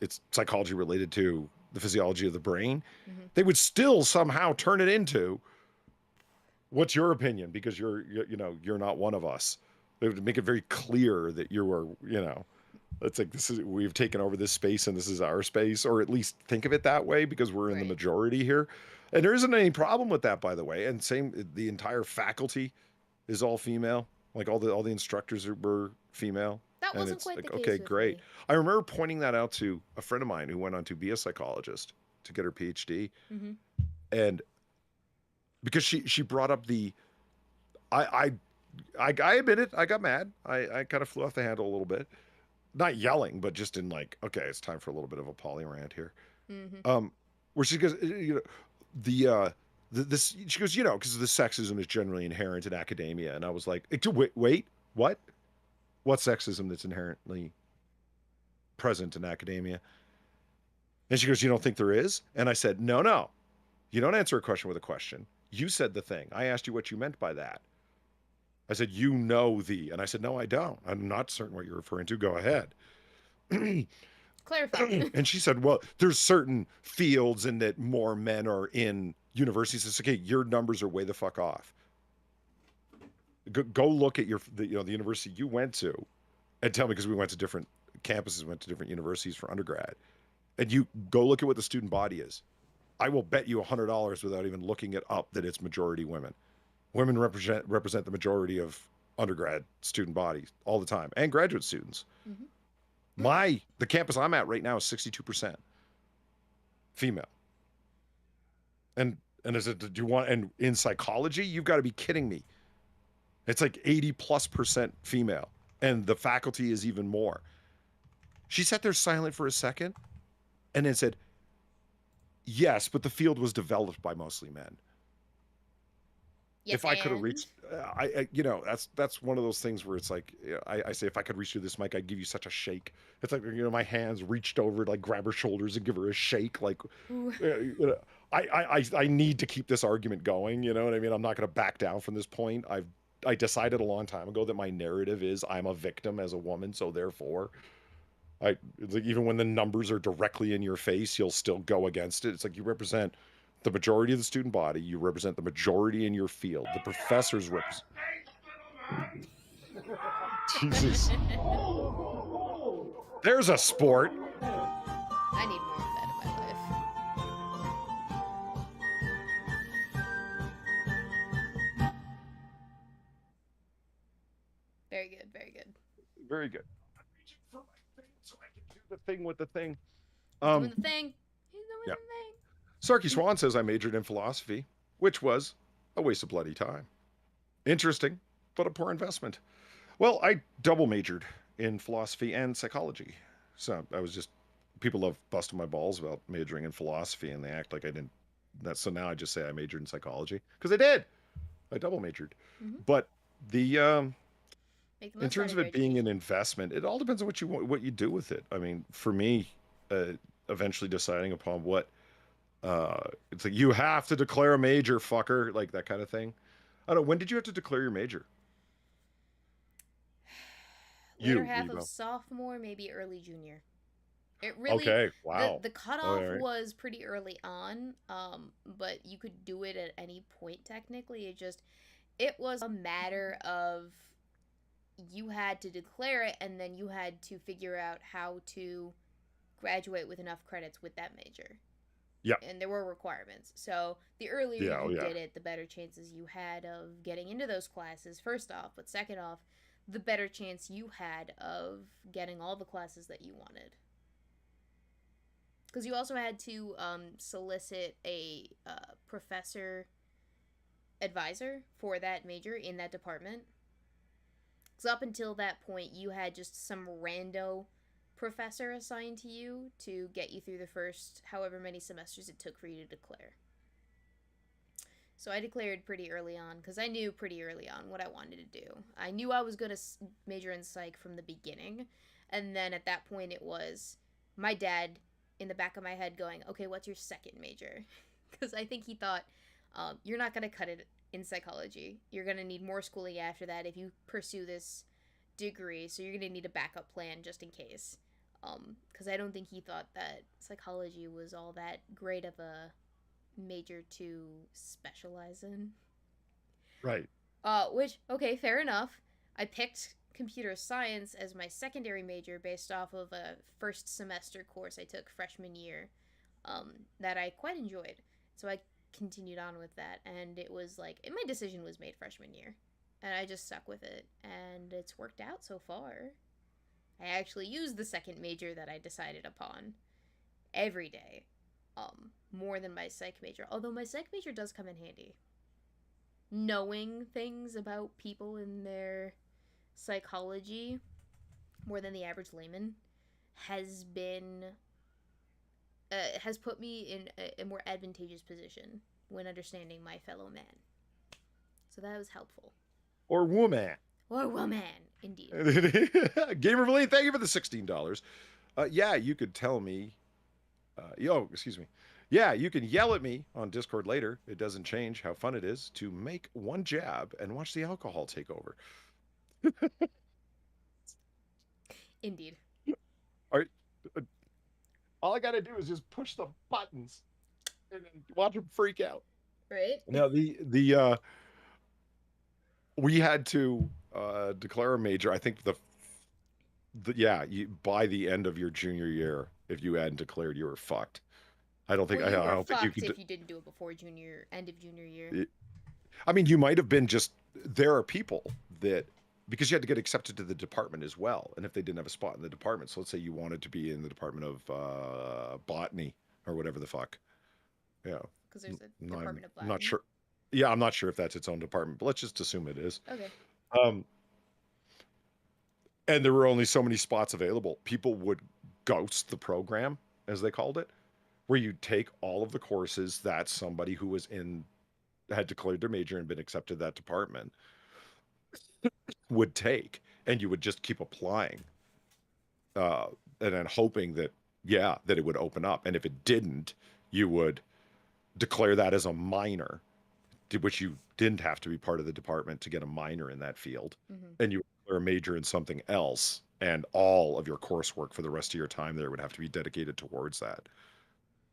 it's psychology related to the physiology of the brain. Mm-hmm. They would still somehow turn it into what's your opinion because you're not one of us. They would make it very clear that you were, it's like this is we've taken over this space and this is our space, or at least think of it that way because we're in the Right. majority here. And there isn't any problem with that, by the way. And same, the entire faculty is all female. Like all the instructors were female. That And wasn't it's quite the like, okay, case with great. me. I remember pointing that out to a friend of mine who went on to be a psychologist to get her PhD. Mm-hmm. And because she brought up I I admit it, I got mad. I kind of flew off the handle a little bit. Not yelling, but just in like, okay, it's time for a little bit of a poly rant here. Mm-hmm. Um, where she goes, this she goes, because the sexism is generally inherent in academia, and I was like, wait, what? What sexism that's inherently present in academia? And she goes, you don't think there is? And I said, no, you don't answer a question with a question. You said the thing. I asked you what you meant by that. I said, and I said, no, I don't. I'm not certain what you're referring to. Go ahead. Clarify. And she said, well, there's certain fields and that more men are in universities. It's okay. Your numbers are way the fuck off. Go look at the university you went to and tell me, because we went to different campuses, went to different universities for undergrad, and you go look at what the student body is. I will bet you $100 without even looking it up that it's majority women. Women represent the majority of undergrad student bodies all the time, and graduate students. Mm-hmm. The campus I'm at right now is 62% female. And is it, do you want, and in psychology, you've got to be kidding me. It's like 80+% female, and the faculty is even more. She sat there silent for a second and then said, yes, but the field was developed by mostly men. Yes, If I could have and reached, that's one of those things where it's like, I say, if I could reach through this mic, I'd give you such a shake. It's like, my hands reached over to like grab her shoulders and give her a shake. Like, I need to keep this argument going. You know what I mean? I'm not going to back down from this point. I decided a long time ago that my narrative is I'm a victim as a woman, so therefore, it's like even when the numbers are directly in your face, you'll still go against it. It's like you represent the majority of the student body. You represent the majority in your field. The professors represent. Jesus. There's a sport. I need more of that in my life. Very good, very good. Very good. I'm reaching for my thing so I can do the thing with the thing. He's doing the thing. He's doing Yeah. the thing. Sarky Swan says I majored in philosophy, which was a waste of bloody time. Interesting, but a poor investment. Well, I double majored in philosophy and psychology. So I was just, people love busting my balls about majoring in philosophy, and they act like I didn't. So now I just say I majored in psychology because I did. I double majored. Mm-hmm. But the Make the in most out terms of of your it being an education. investment, it all depends on what you do with it. I mean, for me, eventually deciding upon what it's like you have to declare a major, fucker, like that kind of thing. I don't know. When did you have to declare your major? Later You, half of Weebo. sophomore, maybe early junior. It really Okay. Wow. the All cutoff right. was pretty early on, but you could do it at any point technically. It was a matter of you had to declare it and then you had to figure out how to graduate with enough credits with that major. Yeah. and there were requirements. So the earlier Yeah. Oh, you yeah. did it, the better chances you had of getting into those classes, first off. But second off, the better chance you had of getting all the classes that you wanted. Because you also had to solicit a professor advisor for that major in that department. Because up until that point, you had just some rando professor assigned to you to get you through the first however many semesters it took for you to declare. So I declared pretty early on because I knew pretty early on what I wanted to do. I knew I was going to major in psych from the beginning. And then at that point, it was my dad in the back of my head going, okay, what's your second major? Because I think he thought, you're not going to cut it in psychology. You're going to need more schooling after that if you pursue this degree. So you're going to need a backup plan just in case. Because I don't think he thought that psychology was all that great of a major to specialize in. Right. Which, okay, fair enough. I picked computer science as my secondary major based off of a first semester course I took freshman year that I quite enjoyed. So I continued on with that, and it was like, my decision was made freshman year, and I just stuck with it, and it's worked out so far. I actually use the second major that I decided upon every day, more than my psych major. Although my psych major does come in handy. Knowing things about people and their psychology more than the average layman has been has put me in a more advantageous position when understanding my fellow man. So that was helpful. Or woman. Or woman, indeed. Gamer Valine, thank you for the $16. Yeah, you could tell me. Excuse me. Yeah, you can yell at me on Discord later. It doesn't change how fun it is to make one jab and watch the alcohol take over. Indeed. Are, all I gotta do is just push the buttons and then watch them freak out. Right? Now we had to declare a major. I think by the end of your junior year, if you hadn't declared, you were fucked. I don't think Well, you I were don't think you fucked could. if you didn't do it before end of junior year. I mean, you might have been just. There are people that because you had to get accepted to the department as well, and if they didn't have a spot in the department, so let's say you wanted to be in the department of botany or whatever the fuck, yeah. Because there's a No, department of I'm not botany. sure. Yeah, I'm not sure if that's its own department, but let's just assume it is. Okay. Um, and there were only so many spots available. People would ghost the program, as they called it, where you take all of the courses that somebody who was in had declared their major and been accepted that department would take, and you would just keep applying, and then hoping that that it would open up. And if it didn't, you would declare that as a minor, which you didn't have to be part of the department to get a minor in that field, and you declare a major in something else, and all of your coursework for the rest of your time there would have to be dedicated towards that.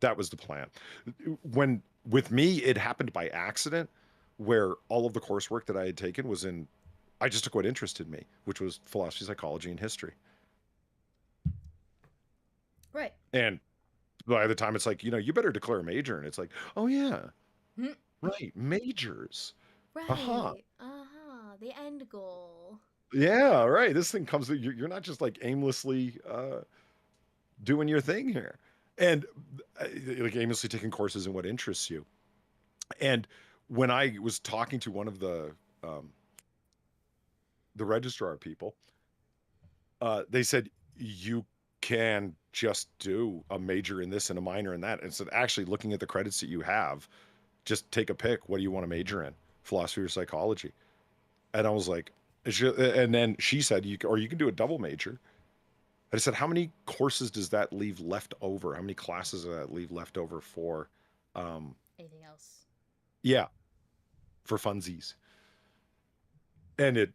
That was the plan. When with me, it happened by accident, where all of the coursework that I had taken was in. I just took what interested me, which was philosophy, psychology, and history. Right. And by the time it's like, you better declare a major, and it's like, oh yeah, right, majors. Aha. Right. The end goal. Yeah, right. This thing comes. You're not just like aimlessly doing your thing here, and like aimlessly taking courses in what interests you. And when I was talking to one of the registrar people, they said you can just do a major in this and a minor in that. And so actually looking at the credits that you have, just take a pick. What do you want to major in? Philosophy or psychology? And I was like, and then she said, you can do a double major. I said, how many courses does that leave left over? How many classes does that leave left over for anything else? Yeah, for funsies. And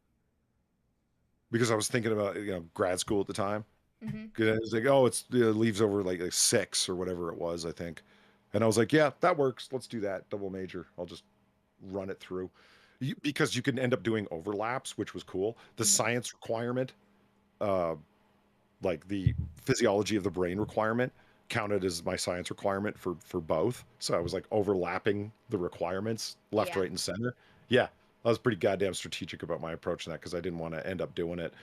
because I was thinking about grad school at the time. Because it's like, oh, it leaves over like 6 or whatever it was, I think. And I was like, yeah, that works. Let's do that double major. I'll just run it through, because you can end up doing overlaps, which was cool. The science requirement, like the physiology of the brain requirement, counted as my science requirement for both. So I was like overlapping the requirements left, Yeah. right, and center. Yeah, I was pretty goddamn strategic about my approach in that because I didn't want to end up doing it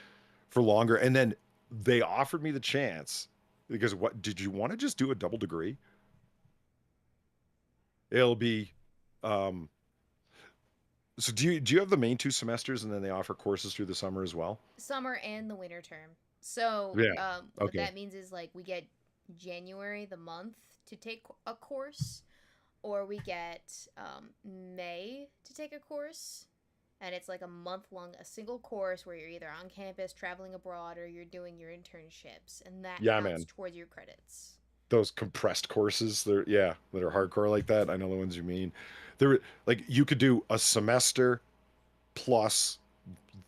for longer. And then they offered me the chance because what did you want to just do a double degree? It'll be um so do you have the main 2 semesters and then they offer courses through the summer as well? Summer and the winter term. So, Yeah. what Okay. that means is like we get January the month to take a course, or we get May to take a course, and it's like a month long, a single course where you're either on campus, traveling abroad, or you're doing your internships, and that Yeah, counts man. towards your credits. Those compressed courses, they're yeah, that are hardcore like that. I know the ones you mean. There like you could do a semester plus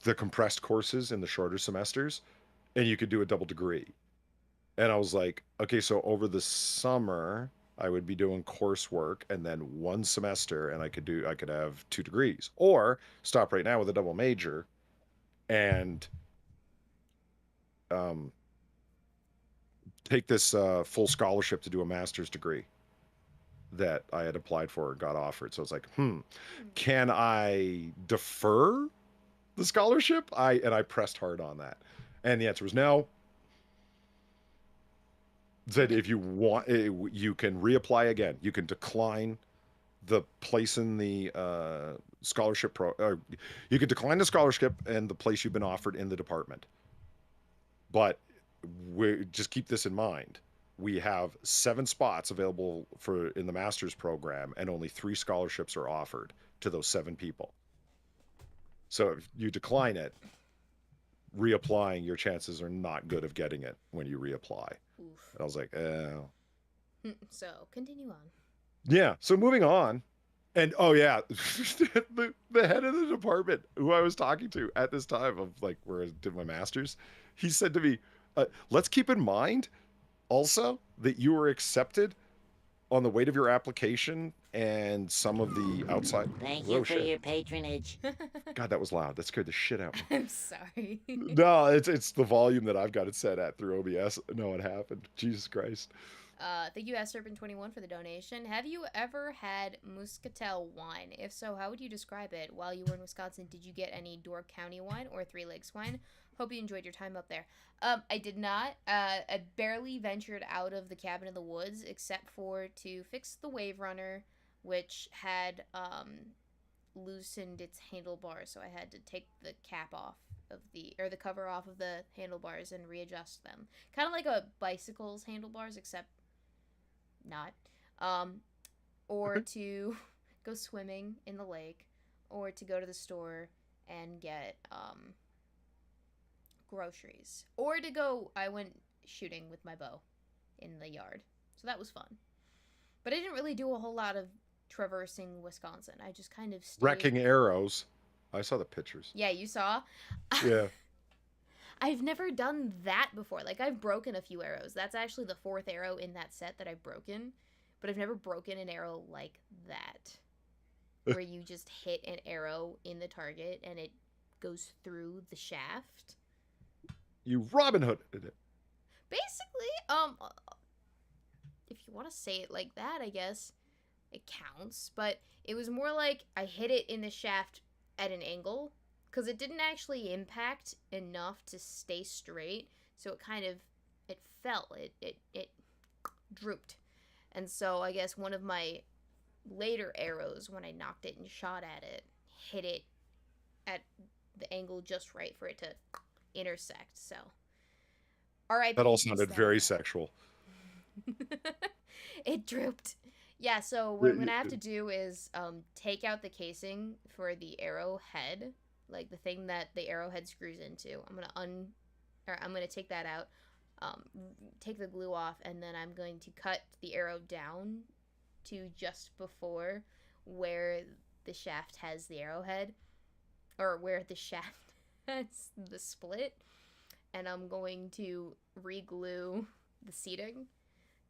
the compressed courses in the shorter semesters and you could do a double degree. And I was like, okay, so over the summer, I would be doing coursework and then 1 semester and I could have 2 degrees. Or stop right now with a double major and um, take this full scholarship to do a master's degree that I had applied for and got offered. So it's like, Hmm. can I defer the scholarship? I pressed hard on that. And the answer was no. Said if you want, you can reapply again. You can decline the place in the scholarship you can decline the scholarship and the place you've been offered in the department. But we just keep this in mind. We have 7 spots available for in the master's program, and only 3 scholarships are offered to those 7 people. So if you decline it, reapplying, your chances are not good of getting it when you reapply. Oof. And I was like, oh. So, continue on. Yeah. So moving on. And oh yeah, the head of the department who I was talking to at this time of like where I did my master's, he said to me, let's keep in mind also that you were accepted on the weight of your application and some of the outside. Thank Oh you for shit! your patronage. God, that was loud. That scared the shit out of me. I'm sorry. No, it's the volume that I've got it set at through OBS. No, it happened. Jesus Christ. Thank you, Serpent21, for the donation. Have you ever had Muscatel wine? If so, how would you describe it? While you were in Wisconsin, did you get any Door County wine or Three Lakes wine? Hope you enjoyed your time up there. I did not. I barely ventured out of the cabin in the woods except for to fix the Wave Runner, which had loosened its handlebars, so I had to take the cap off of the cover off of the handlebars and readjust them. Kind of like a bicycle's handlebars, except not. Um, or Okay. to go swimming in the lake, or to go to the store and get groceries, or to go. I went shooting with my bow in the yard, so that was fun. But I didn't really do a whole lot of traversing Wisconsin. I just kind of stayed. Wrecking arrows. I saw the pictures. Yeah, you saw. Yeah. I've never done that before. Like, I've broken a few arrows. That's actually the 4th arrow in that set that I've broken. But I've never broken an arrow like that, where you just hit an arrow in the target and it goes through the shaft. You Robin Hooded it. Basically, if you want to say it like that, I guess it counts. But it was more like I hit it in the shaft at an angle, because it didn't actually impact enough to stay straight, so it kind of it fell, it drooped. And so I guess one of my later arrows, when I knocked it and shot at it, hit it at the angle just right for it to intersect. So RIP That all piece sounded there. very sexual. It drooped. Yeah, so what I'm gonna have to do is take out the casing for the arrowhead, like the thing that the arrowhead screws into. I'm gonna take that out, take the glue off, and then I'm going to cut the arrow down to just before where the shaft has the arrowhead, or where the shaft has the split, and I'm going to re-glue the seating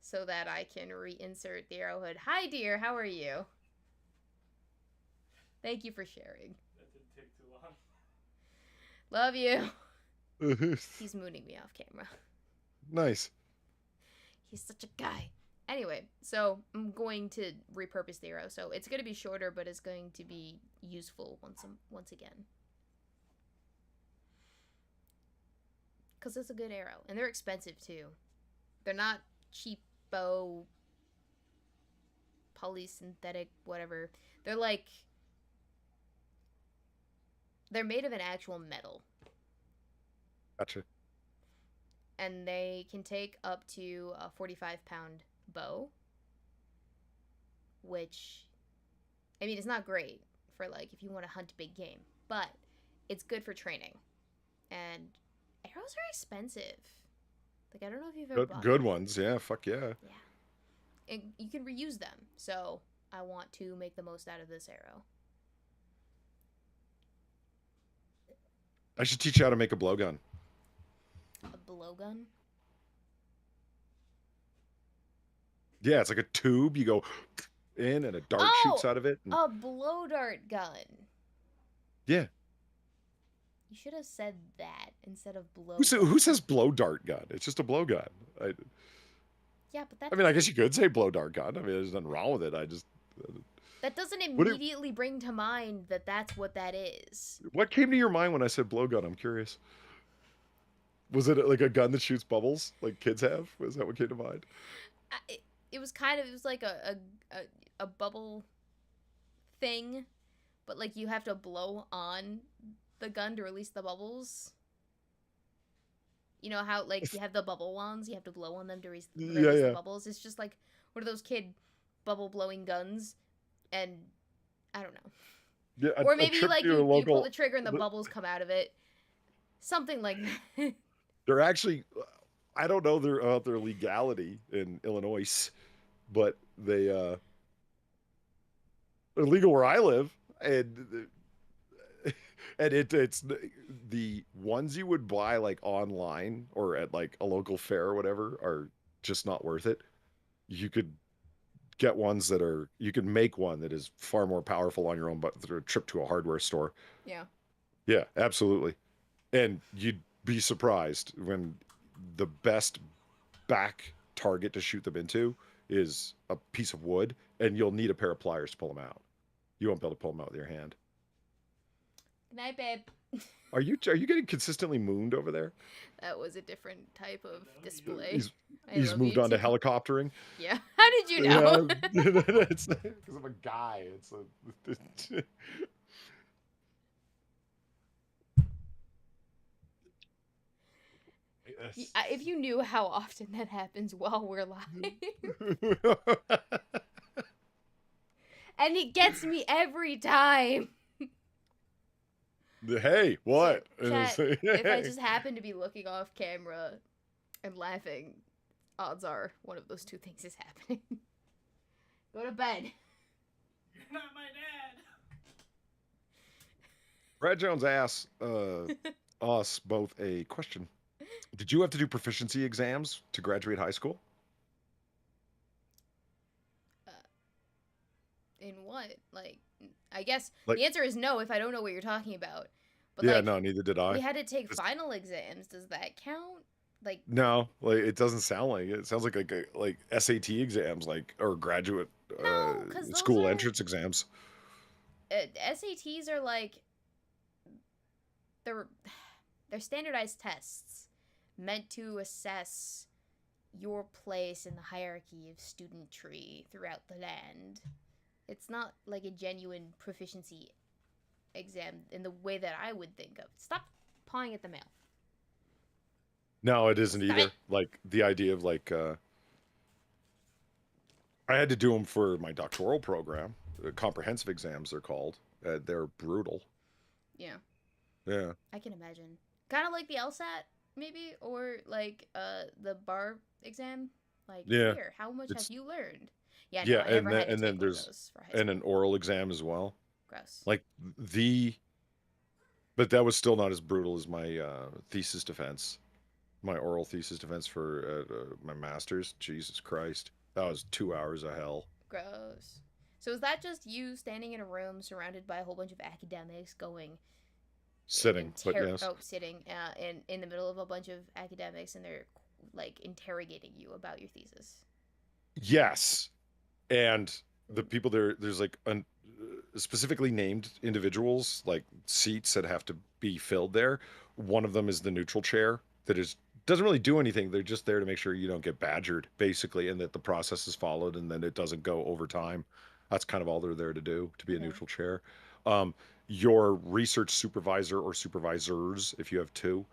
so that I can reinsert the arrowhead. Hi, dear. How are you? Thank you for sharing. That didn't take too long. Love you. He's mooning me off camera. Nice. He's such a guy. Anyway, so I'm going to repurpose the arrow. So it's going to be shorter, but it's going to be useful once again. Because it's a good arrow. And they're expensive, too. They're not cheapo, polysynthetic, whatever. They're like... They're made of an actual metal. Gotcha. And they can take up to a 45-pound bow. Which, I mean, it's not great for, like, if you want to hunt big game. But it's good for training. And arrows are expensive. Like, I don't know if you've ever bought Good them. ones, yeah, fuck yeah. Yeah. And you can reuse them. So, I want to make the most out of this arrow. I should teach you how to make a blowgun. A blowgun? Yeah, it's like a tube. You go in and a dart shoots out of it. A blow dart gun. Yeah. You should have said that instead of blow. Who says blow dart gun? It's just a blow gun. Yeah, but that. I mean, I guess you could say blow dart gun. I mean, there's nothing wrong with it. That doesn't immediately bring to mind that that's what that is. What came to your mind when I said blowgun? I'm curious. Was it like a gun that shoots bubbles like kids have? Was that what came to mind? It was like a bubble thing, but like you have to blow on the gun to release the bubbles. You know how like you have the bubble wands, you have to blow on them to release the bubbles. It's just like one of those kid bubble blowing guns. And I don't know. Yeah, or maybe like you pull the trigger and the bubbles come out of it. Something like that. They're actually, I don't know their legality in Illinois, but they're legal where I live, and it's the ones you would buy like online or at like a local fair or whatever are just not worth it. You could get ones you can make one that is far more powerful on your own, but through a trip to a hardware store. Yeah, absolutely. And you'd be surprised when the best back target to shoot them into is a piece of wood, and you'll need a pair of pliers to pull them out. You won't be able to pull them out with your hand. Good night, babe. Are you getting consistently mooned over there? That was a different type of display. He's moved on to helicoptering. Yeah. How did you know? It's because I'm a guy. If you knew how often that happens while we're live. And it gets me every time. Hey, what? Chat, if I just happen to be looking off camera and laughing, odds are one of those two things is happening. Go to bed. You're not my dad. Brad Jones asks us both a question. Did you have to do proficiency exams to graduate high school? In what? Like, I guess the answer is no if I don't know what you're talking about. But yeah, no, neither did I. We had to take final exams. Does that count? Like, no, like it doesn't sound like it. It sounds like SAT exams, or graduate school entrance exams. SATs are like they're standardized tests meant to assess your place in the hierarchy of student tree throughout the land. It's not like a genuine proficiency exam in the way that I would think of. Stop pawing at the mail. No, it isn't either. Like the idea of I had to do them for my doctoral program. Comprehensive exams, they're called. They're brutal. Yeah. Yeah. I can imagine. Kind of like the LSAT, maybe, or like the bar exam. Like, here, how much have you learned? Yeah, no, and then there's an oral exam as well. Gross. But that was still not as brutal as my thesis defense. My oral thesis defense for my master's. Jesus Christ, that was 2 hours of hell. Gross. So is that just you standing in a room surrounded by a whole bunch of academics sitting, sitting in the middle of a bunch of academics, and they're like interrogating you about your thesis. Yes, and the people there's like specifically named individuals, like seats that have to be filled there. One of them is the neutral chair that doesn't really do anything. They're just there to make sure you don't get badgered, basically, and that the process is followed and then it doesn't go over time. That's kind of all they're there to do, to be a neutral chair. Your research supervisor or supervisors, if you have two,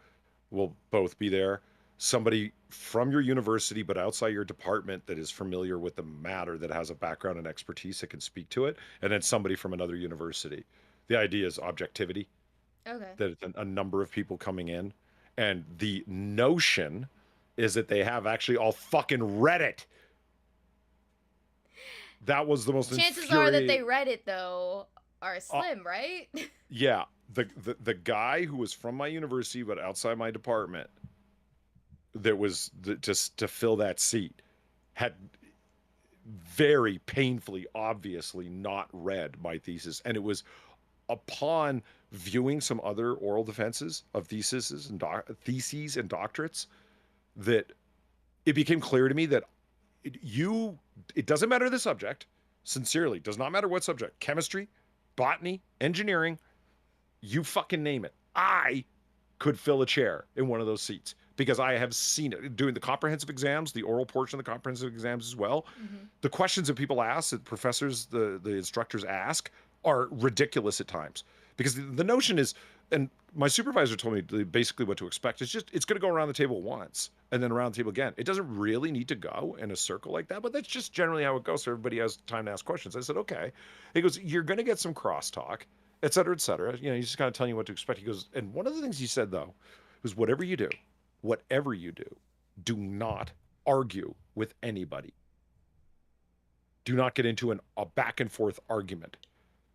will both be there. Somebody from your university, but outside your department, that is familiar with the matter, that has a background and expertise that can speak to it, and then somebody from another university. The idea is objectivity. Okay. That it's a number of people coming in, and the notion is that they have actually all fucking read it. That was the most chances are that they read it, though, are slim, right? Yeah. The guy who was from my university but outside my department, that was just to fill that seat, had very painfully, obviously not read my thesis. And it was upon viewing some other oral defenses of theses and doctorates that it became clear to me that it doesn't matter the subject, sincerely, does not matter what subject, chemistry, botany, engineering, you fucking name it. I could fill a chair in one of those seats because I have seen it doing the comprehensive exams, the oral portion of the comprehensive exams as well. Mm-hmm. The questions that people ask, that professors, the instructors ask, are ridiculous at times, because the notion is, and my supervisor told me basically what to expect. It's going to go around the table once and then around the table again. It doesn't really need to go in a circle like that, but that's just generally how it goes. So everybody has time to ask questions. I said, okay. He goes, you're going to get some crosstalk, et cetera, et cetera. You know, he's just kind of telling you what to expect. He goes, and one of the things he said, though, was whatever you do, do not argue with anybody. Do not get into a back and forth argument.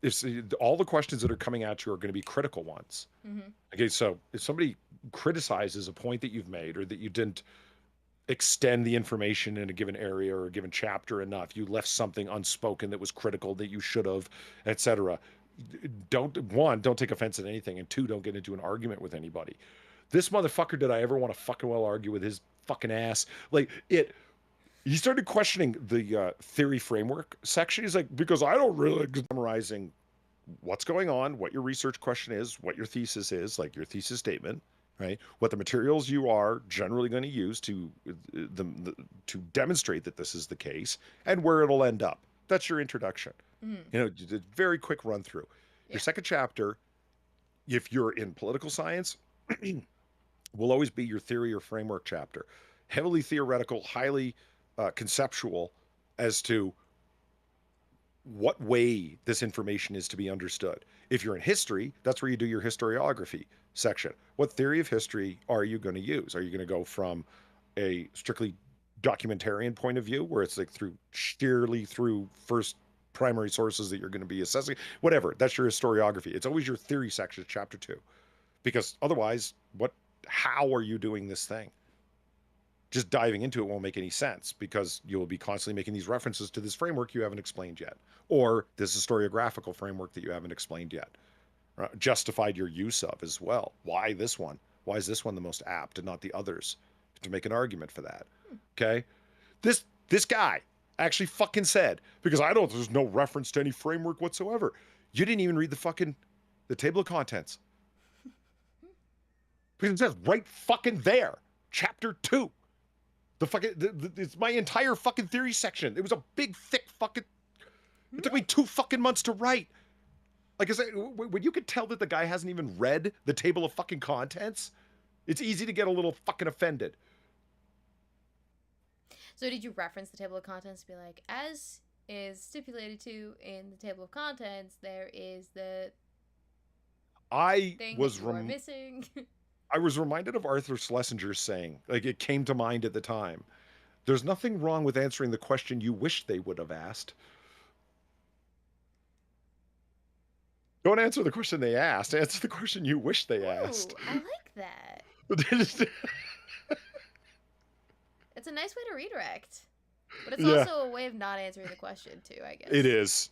If all the questions that are coming at you are going to be critical ones. Mm-hmm. Okay, so if somebody criticizes a point that you've made, or that you didn't extend the information in a given area or a given chapter enough, you left something unspoken that was critical that you should have, etc. Don't take offense at anything, and two, don't get into an argument with anybody. This motherfucker, did I ever want to fucking well argue with his fucking ass? Like, he started questioning the theory framework section. He's like, because I don't really summarizing what's going on, what your research question is, what your thesis is, like your thesis statement, right? What the materials you are generally going to use to demonstrate that this is the case, and where it'll end up. That's your introduction. Mm-hmm. You know, a very quick run through. Yeah. Your second chapter, if you're in political science, will always be your theory or framework chapter. Heavily theoretical, highly conceptual as to what way this information is to be understood. If you're in history, that's where you do your historiography section. What theory of history are you going to use? Are you going to go from a strictly documentarian point of view, where it's like sheerly through first primary sources that you're going to be assessing? Whatever, that's your historiography. It's always your theory section, chapter 2, because otherwise, how are you doing this thing? Just diving into it won't make any sense, because you will be constantly making these references to this framework you haven't explained yet, or this historiographical framework that you haven't explained yet, justified your use of as well. Why this one? Why is this one the most apt and not the others? To make an argument for that. Okay, this guy actually fucking said, because there's no reference to any framework whatsoever. You didn't even read the table of contents, because it says right fucking there, chapter 2. It's my entire fucking theory section. It was a big, thick fucking. It took me 2 fucking months to write. Like I said, when you could tell that the guy hasn't even read the table of fucking contents, it's easy to get a little fucking offended. So did you reference the table of contents to be like, as is stipulated to in the table of contents, there is the thing that you are missing? I was reminded of Arthur Schlesinger's saying, like, it came to mind at the time, there's nothing wrong with answering the question you wish they would have asked. Don't answer the question they asked. Answer the question you wish they asked. I like that. It's a nice way to redirect. But it's also a way of not answering the question, too, I guess. It is.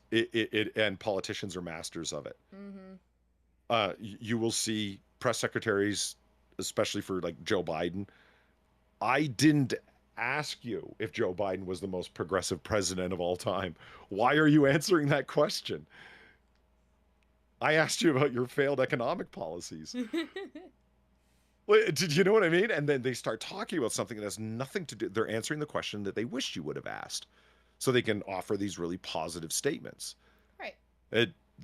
And politicians are masters of it. Mm-hmm. You will see press secretaries, especially for like Joe Biden, I didn't ask you if Joe Biden was the most progressive president of all time. Why are you answering that question? I asked you about your failed economic policies. Did you know what I mean? And then they start talking about something that has nothing to do. They're answering the question that they wish you would have asked, so they can offer these really positive statements. Right.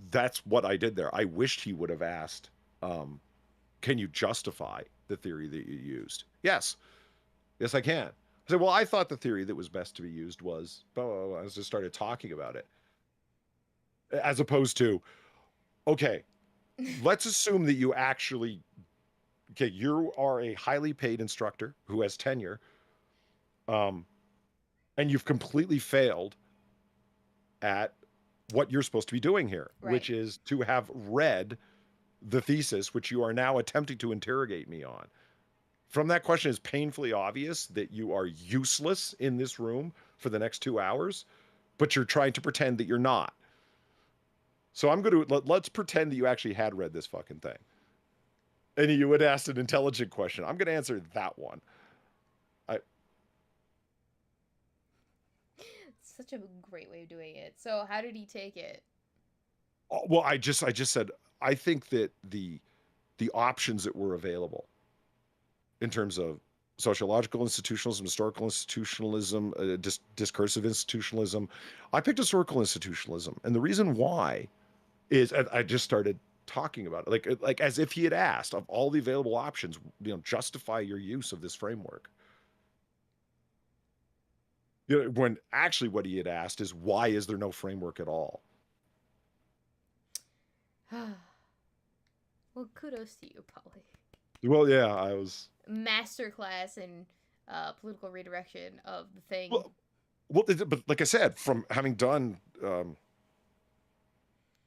That's what I did there. I wished he would have asked, "Can you justify the theory that you used?" Yes, yes, I can. I said, "Well, I thought the theory that was best to be used was," oh, I just started talking about it, as opposed to, okay, let's assume that you actually, okay, you are a highly paid instructor who has tenure, um, and you've completely failed at what you're supposed to be doing here, Right. which is to have read the thesis, which you are now attempting to interrogate me on. From that question, is painfully obvious that you are useless in this room for the next 2 hours, but you're trying to pretend that you're not. So I'm going to let's pretend that you actually had read this fucking thing, and you would ask an intelligent question. I'm going to answer that one. Such a great way of doing it. So how did he take it? Well, I just said I think that the options that were available in terms of sociological institutionalism, historical institutionalism, discursive institutionalism, I picked historical institutionalism, and the reason why is I just started talking about it, like as if he had asked, of all the available options, justify your use of this framework. When actually what he had asked is, why is there no framework at all? Well, kudos to you, Polly. Well, yeah, I was Masterclass in political redirection of the thing. But like I said, from having done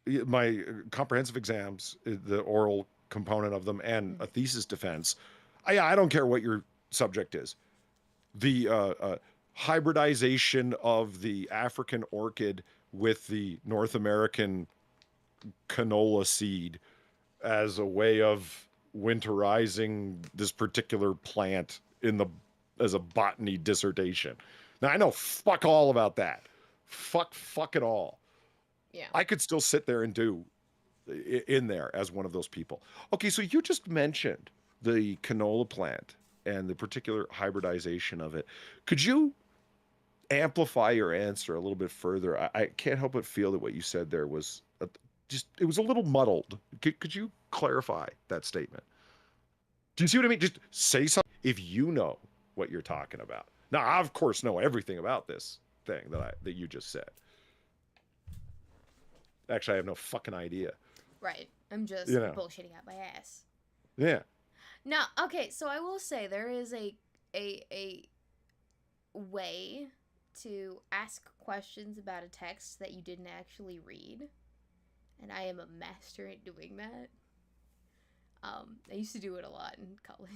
my comprehensive exams, the oral component of them, and a thesis defense, I don't care what your subject is. The hybridization of the African orchid with the North American canola seed as a way of winterizing this particular plant as a botany dissertation. Now I know fuck all about that. Fuck it all. Yeah. I could still sit there and do in there as one of those people. Okay, so you just mentioned the canola plant and the particular hybridization of it. Could you amplify your answer a little bit further? I can't help but feel that what you said there was it was a little muddled. Could you clarify that statement? Do you see what I mean? Just say something if you know what you're talking about. Now, I of course know everything about this thing that you just said. Actually, I have no fucking idea. Right. I'm just bullshitting out my ass. Yeah. Now, okay, so I will say there is a way to ask questions about a text that you didn't actually read, and I am a master at doing that. I used to do it a lot in college.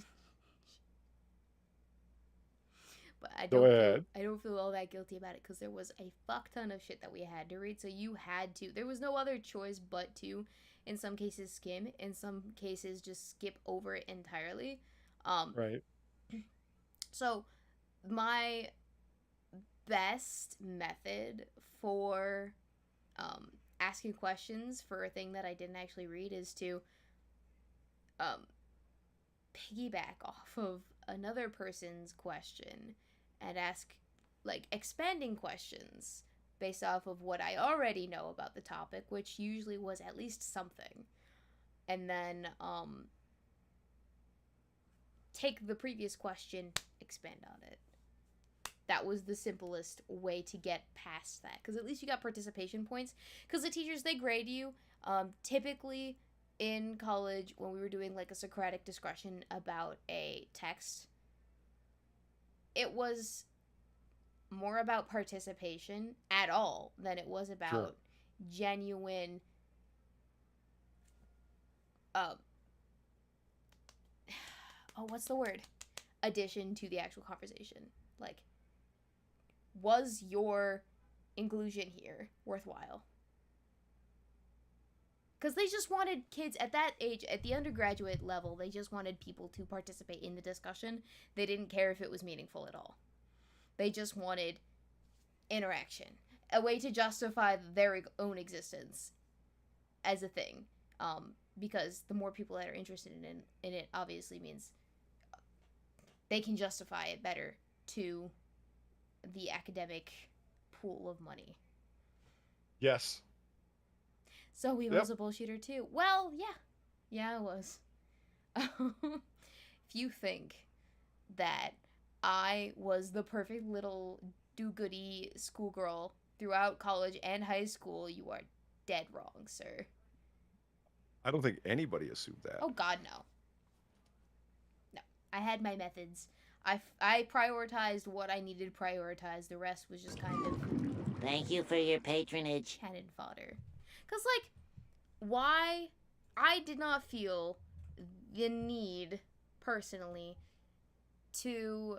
But I don't feel all that guilty about it, because there was a fuck ton of shit that we had to read, so you had to. There was no other choice but to, in some cases, skim, in some cases, just skip over it entirely. Right. So, my best method for asking questions for a thing that I didn't actually read is to piggyback off of another person's question and ask, like, expanding questions based off of what I already know about the topic, which usually was at least something. And then take the previous question, expand on it. That was the simplest way to get past that, because at least you got participation points. Because the teachers, they grade you. Typically in college, when we were doing like a Socratic discussion about a text, it was more about participation at all than it was about genuine what's the word? Addition to the actual conversation. Like, was your inclusion here worthwhile? Because they just wanted kids at that age, at the undergraduate level, they just wanted people to participate in the discussion. They didn't care if it was meaningful at all. They just wanted interaction, a way to justify their own existence as a thing. Because the more people that are interested in it obviously means they can justify it better to the academic pool of money. Yes. So Weebo's a bullshitter too. Well, yeah. Yeah, I was. If you think that I was the perfect little do-goody schoolgirl throughout college and high school, you are dead wrong, sir. I don't think anybody assumed that. Oh, God, no. No. I had my methods. I prioritized what I needed to prioritize. The rest was just kind of... Thank you for your patronage. Cannon fodder. Because, like, why... I did not feel the need, personally, to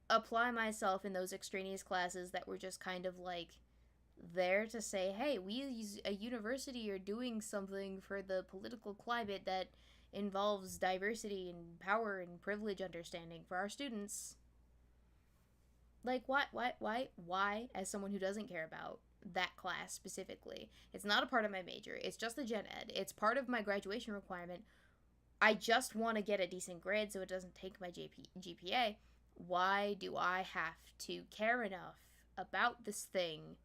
apply myself in those extraneous classes that were just kind of, like, there to say, hey, we as a university are doing something for the political climate that involves diversity and power and privilege understanding for our students. Like, why, as someone who doesn't care about that class specifically? It's not a part of my major. It's just the gen ed. It's part of my graduation requirement. I just want to get a decent grade so it doesn't take my GPA. Why do I have to care enough about this thing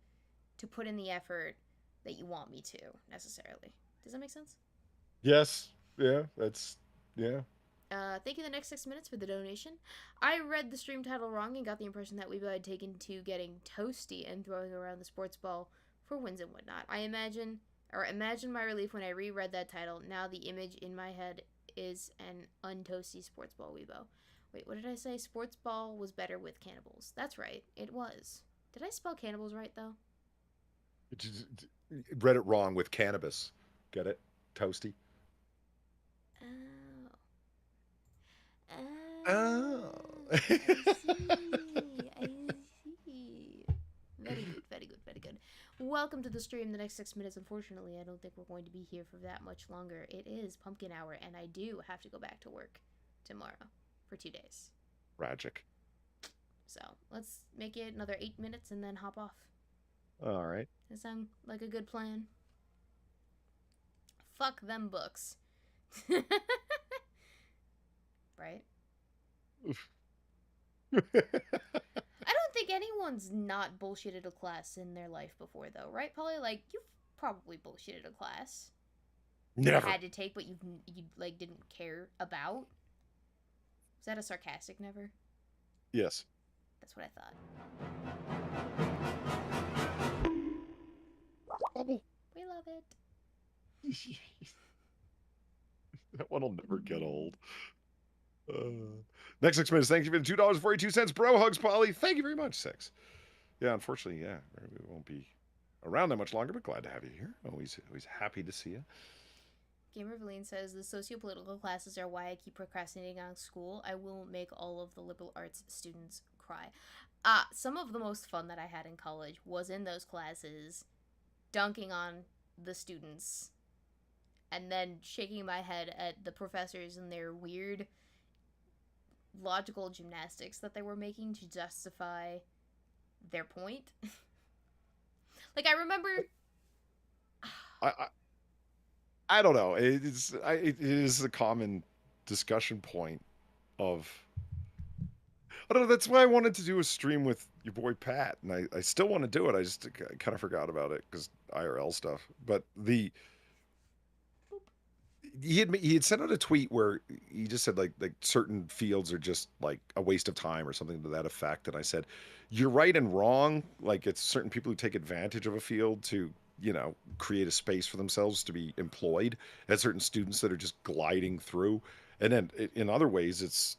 to put in the effort that you want me to, necessarily? Does that make sense? Yes. Yeah, that's... Yeah. Thank you the next 6 minutes for the donation. I read the stream title wrong and got the impression that Weebo had taken to getting toasty and throwing around the sports ball for wins and whatnot. Imagine my relief when I reread that title. Now the image in my head is an untoasty sports ball Weebo. Wait, what did I say? Sports ball was better with Cannibals. That's right, it was. Did I spell Cannibals right, though? Read it wrong with cannabis. Get it? Toasty. Oh. I see. Very good. Welcome to the stream. The next 6 minutes, unfortunately, I don't think we're going to be here for that much longer. It is pumpkin hour, and I do have to go back to work tomorrow for 2 days. Tragic. So let's make it another 8 minutes and then hop off. All right. That sound like a good plan? Fuck them books. Right? I don't think anyone's not bullshitted a class in their life before, though, right, Polly? Like, you've probably bullshitted a class. Never. You had to take, but you like didn't care about. Was that a sarcastic never? Yes. That's what I thought. Bubble. We love it. That one will never get old. Next 6 minutes. Thank you for the $2.42. Bro hugs, Polly. Thank you very much, Six. Yeah, unfortunately, yeah, we won't be around that much longer, but glad to have you here. Always happy to see you. Gamer Valine says the socio-political classes are why I keep procrastinating on school. I will make all of the liberal arts students cry. Some of the most fun that I had in college was in those classes, dunking on the students, and then shaking my head at the professors and their weird logical gymnastics that they were making to justify their point. Like, I remember... I don't know. It is a common discussion point of... I don't know, that's why I wanted to do a stream with your boy Pat, and I still want to do it. I just kind of forgot about it because IRL stuff. But he had sent out a tweet where he just said like certain fields are just like a waste of time or something to that effect. And I said, you're right and wrong. Like, it's certain people who take advantage of a field to, you know, create a space for themselves to be employed, and certain students that are just gliding through. And then in other ways, it's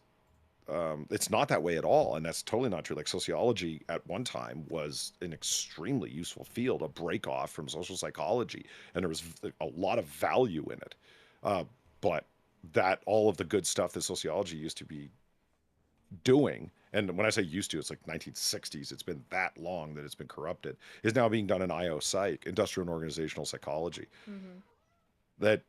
not that way at all. And that's totally not true. Like, sociology at one time was an extremely useful field, a break off from social psychology. And there was a lot of value in it. But that all of the good stuff that sociology used to be doing, and when I say used to, it's like 1960s, it's been that long that it's been corrupted, is now being done in IO Psych, industrial and organizational psychology. Mm-hmm. that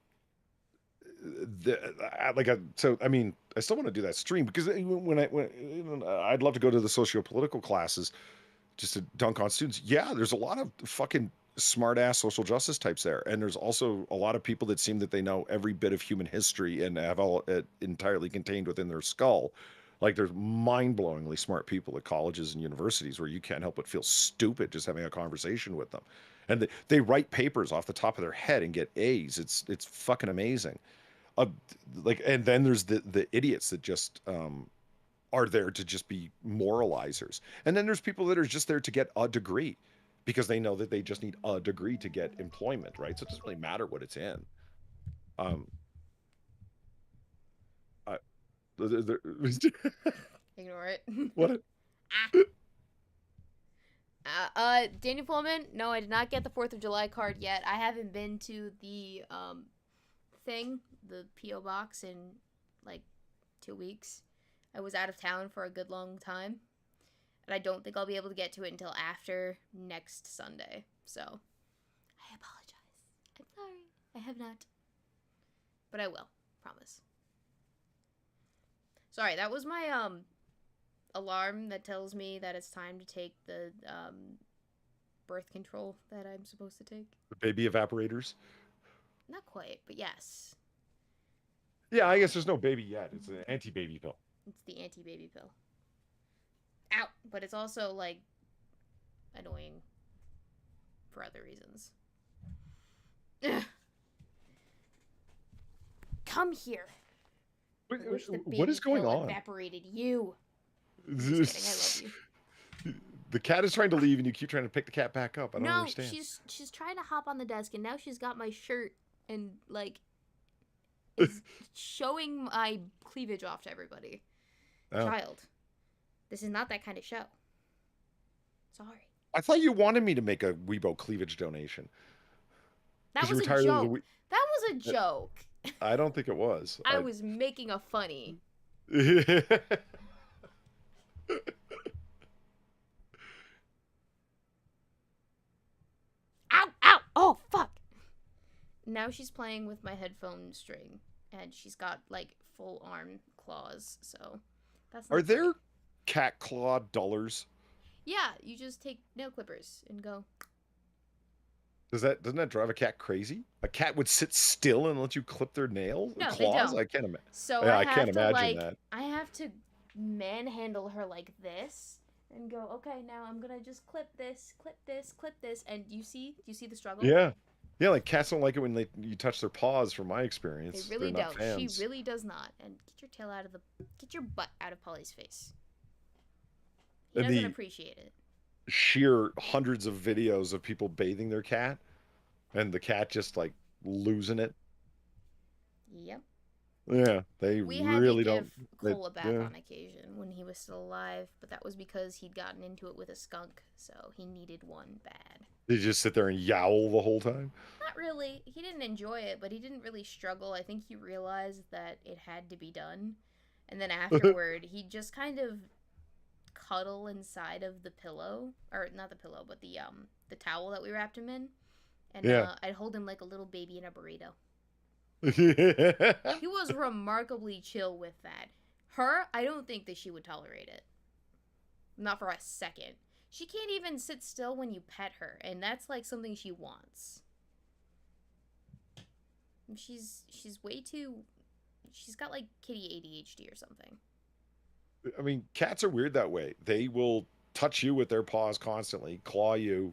so I mean I still want to do that stream because when I'd love to go to the socio-political classes just to dunk on students. Yeah, there's a lot of fucking smart ass social justice types there, and there's also a lot of people that seem that they know every bit of human history and have all it entirely contained within their skull. Like there's mind-blowingly smart people at colleges and universities where you can't help but feel stupid just having a conversation with them, and they write papers off the top of their head and get A's. It's fucking amazing. uh, and then there's the idiots that just are there to just be moralizers, and then there's people that are just there to get a degree because they know that they just need a degree to get employment, right? So it doesn't really matter what it's in. um I, Ignore it. what Daniel Pullman, no, I did not get the 4th of July card yet. I haven't been to the the P.O. box in like 2 weeks. I was out of town for a good long time, and I don't think I'll be able to get to it until after next Sunday. So, I apologize. I'm sorry. I have not. But I will. Promise. Sorry, that was my alarm that tells me that it's time to take the birth control that I'm supposed to take. The baby evaporators? Not quite, but yes. Yeah, I guess there's no baby yet. It's an anti-baby pill. It's the anti-baby pill. Ow! But it's also, like, annoying for other reasons. Ugh. Come here. What is going on? Evaporated you. Just kidding, I love you. The cat is trying to leave, and you keep trying to pick the cat back up. I don't understand. No, she's trying to hop on the desk, and now she's got my shirt and like is showing my cleavage off to everybody. Oh. Child, this is not that kind of show. Sorry. I thought you wanted me to make a Weebo cleavage donation. That was a joke. That was a joke. I don't think it was. I was making a funny. Ow! Ow! Oh, fuck! Now she's playing with my headphone string, and she's got, like, full arm claws, so that's not Are there cat claw dullers? Yeah, you just take nail clippers and go. Doesn't that drive a cat crazy? A cat would sit still and let you clip their nails? No, claws? they don't. I can't imagine. So yeah, I can't imagine like, that. I have to manhandle her like this and go, okay, now I'm gonna just clip this, and do you see the struggle? Yeah. Yeah, like cats don't like it when you touch their paws, from my experience. They really don't. Fans. She really does not. And get your butt out of Polly's face. He doesn't appreciate it. Sheer hundreds of videos of people bathing their cat, and the cat just like losing it. Yep. Yeah, we really don't. We had to give Cole a bath on occasion when he was still alive, but that was because he'd gotten into it with a skunk, so he needed one bad. Did you just sit there and yowl the whole time? Not really. He didn't enjoy it, but he didn't really struggle. I think he realized that it had to be done, and then afterward, he'd just kind of cuddle inside of the pillow, or not the pillow, but the towel that we wrapped him in, and I'd hold him like a little baby in a burrito. He was remarkably chill with that. Her, I don't think that she would tolerate it. Not for a second. She can't even sit still when you pet her, and that's like something she wants. She's way too. She's got like kitty ADHD or something. I mean, cats are weird that way. They will touch you with their paws constantly, claw you,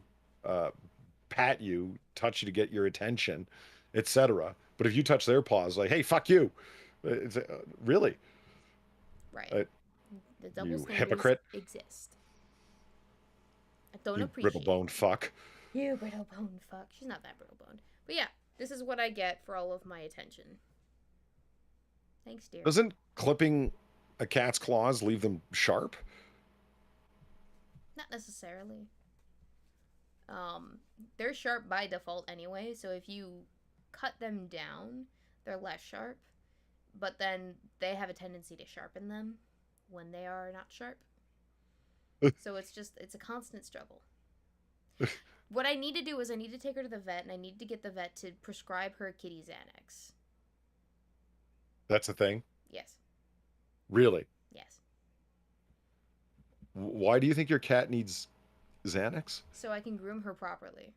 pat you, touch you to get your attention, etc. But if you touch their paws, like, hey, fuck you. It's, really? Right. The double you standards hypocrite. Exist. I don't you appreciate brittle-boned fuck. You brittle-boned fuck. She's not that brittle-boned. But yeah, this is what I get for all of my attention. Thanks, dear. Doesn't clipping a cat's claws leave them sharp? Not necessarily. They're sharp by default anyway, so if you cut them down, they're less sharp, but then they have a tendency to sharpen them when they are not sharp. So it's a constant struggle. What I need to do is I need to take her to the vet, and I need to get the vet to prescribe her a kitty Xanax. That's a thing? Yes. Really? Yes. Why do you think your cat needs Xanax? So I can groom her properly.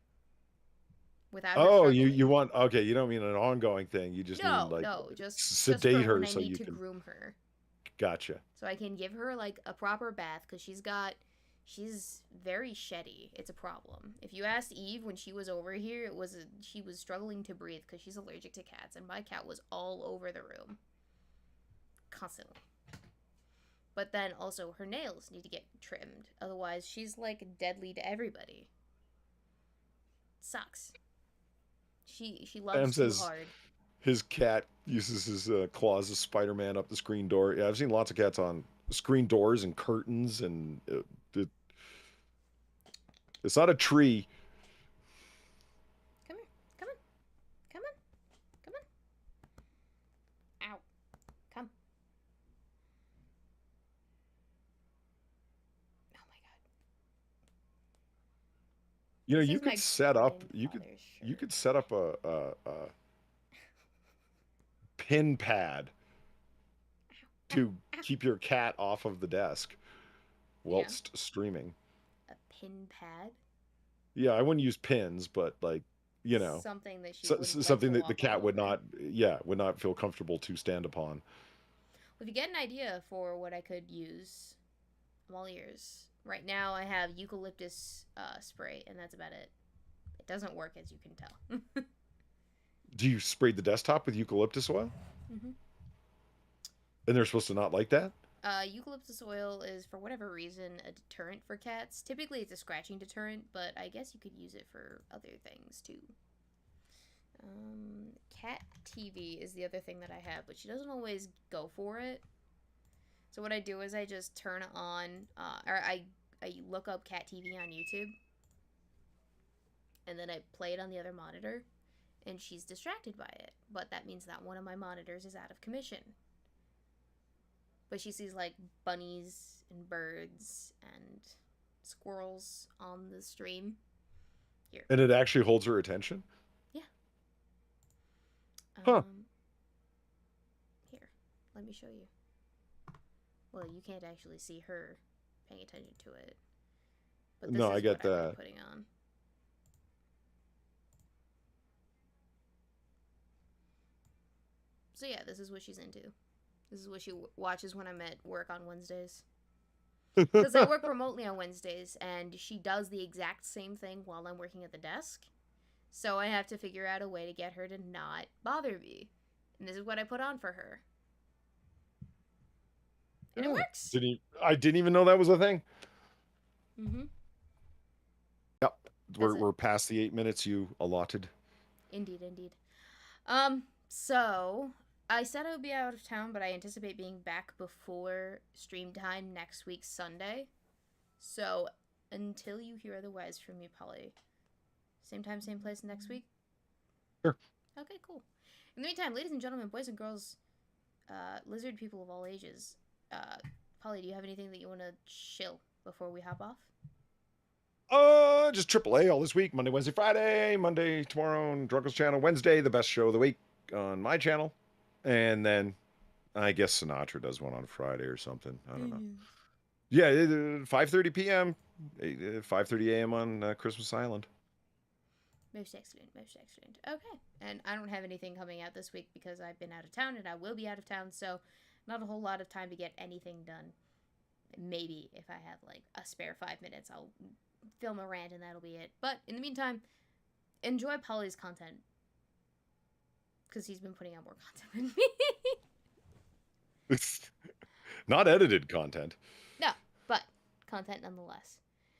Without her Oh, struggling. you want, okay, you don't mean an ongoing thing. You just mean like just sedate for her when I so need you to can. groom her. Gotcha. So I can give her like a proper bath because she's very sheddy. It's a problem. If you asked Eve when she was over here, she was struggling to breathe because she's allergic to cats, and my cat was all over the room, constantly. But then also her nails need to get trimmed, otherwise she's like deadly to everybody. Sucks. She loves too hard. His cat uses his claws as Spider-Man up the screen door. Yeah, I've seen lots of cats on screen doors and curtains, and it's not a tree. Come here. Come on. Come on. Come on. Ow. Come. Oh my god. You know, This you is could my set up you grandfather's could shirt. set up a pin pad to keep your cat off of the desk whilst streaming. A pin pad? Yeah, I wouldn't use pins, but like, you know, Something that she wouldn't like something to that the walk all cat would over. not feel comfortable to stand upon. If you get an idea for what I could use, I'm all ears. Right now I have eucalyptus spray, and that's about it. It doesn't work, as you can tell. Do you spray the desktop with eucalyptus oil? Mm-hmm. And they're supposed to not like that? Eucalyptus oil is, for whatever reason, a deterrent for cats. Typically it's a scratching deterrent, but I guess you could use it for other things too. Cat TV is the other thing that I have, but she doesn't always go for it. So what I do is I just turn on, or I look up cat TV on YouTube, and then I play it on the other monitor, and she's distracted by it. But that means that one of my monitors is out of commission. But she sees like bunnies and birds and squirrels on the stream. Here. And it actually holds her attention? Yeah. Huh. Here, let me show you. Well, you can't actually see her paying attention to it. But this No, is I get what I've been that. putting on. So yeah, this is what she's into. This is what she watches when I'm at work on Wednesdays. Because I work remotely on Wednesdays, and she does the exact same thing while I'm working at the desk. So I have to figure out a way to get her to not bother me. And this is what I put on for her. And it works. I didn't even know that was a thing. Mm-hmm. Yep. We're past the 8 minutes you allotted. Indeed, indeed. So I said I would be out of town, but I anticipate being back before stream time next week, Sunday. So until you hear otherwise from me, Polly, same time, same place next week? Sure. Okay, cool. In the meantime, ladies and gentlemen, boys and girls, lizard people of all ages, Polly, do you have anything that you want to chill before we hop off? Just AAA all this week. Monday, Wednesday, Friday. Monday, tomorrow on Drunkle's channel. Wednesday, the best show of the week on my channel. And then I guess Sinatra does one on Friday or something. I don't know. Yeah, 5:30 p.m. 5:30 a.m. on Christmas Island. Most excellent, most excellent. Okay, and I don't have anything coming out this week because I've been out of town, and I will be out of town, so not a whole lot of time to get anything done. Maybe if I have like a spare 5 minutes, I'll film a rant and that'll be it. But in the meantime, enjoy Polly's content, because he's been putting out more content than me. Not edited content. No, but content nonetheless.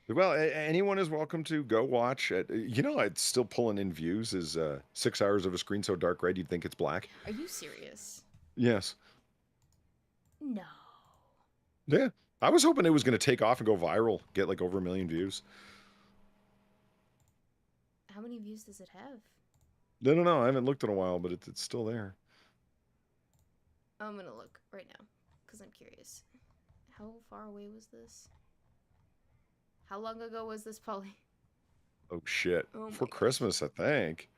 Well, anyone is welcome to go watch. You know, it's still pulling in views. Is 6 hours of a screen so dark red you'd think it's black. Are you serious? Yes. No. Yeah. I was hoping it was going to take off and go viral, get like over 1 million views. How many views does it have? No. I haven't looked in a while, but it's still there. I'm going to look right now because I'm curious. How far away was this? How long ago was this, Polly? Oh shit! Oh my For gosh. Christmas, I think.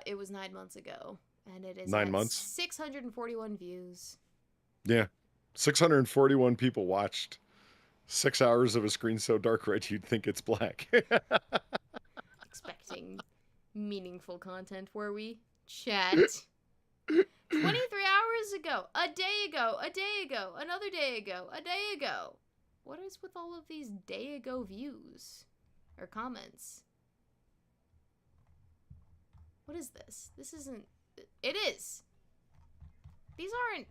It was 9 months ago, and it is 9 months. 641 views. Yeah, 641 people watched 6 hours of a screen so dark red you'd think it's black. Expecting meaningful content, were we? Chat. 23 hours ago, a day ago, a day ago, another day ago, a day ago. What is with all of these day ago views? Or comments? What is this? This isn't... It is! These aren't...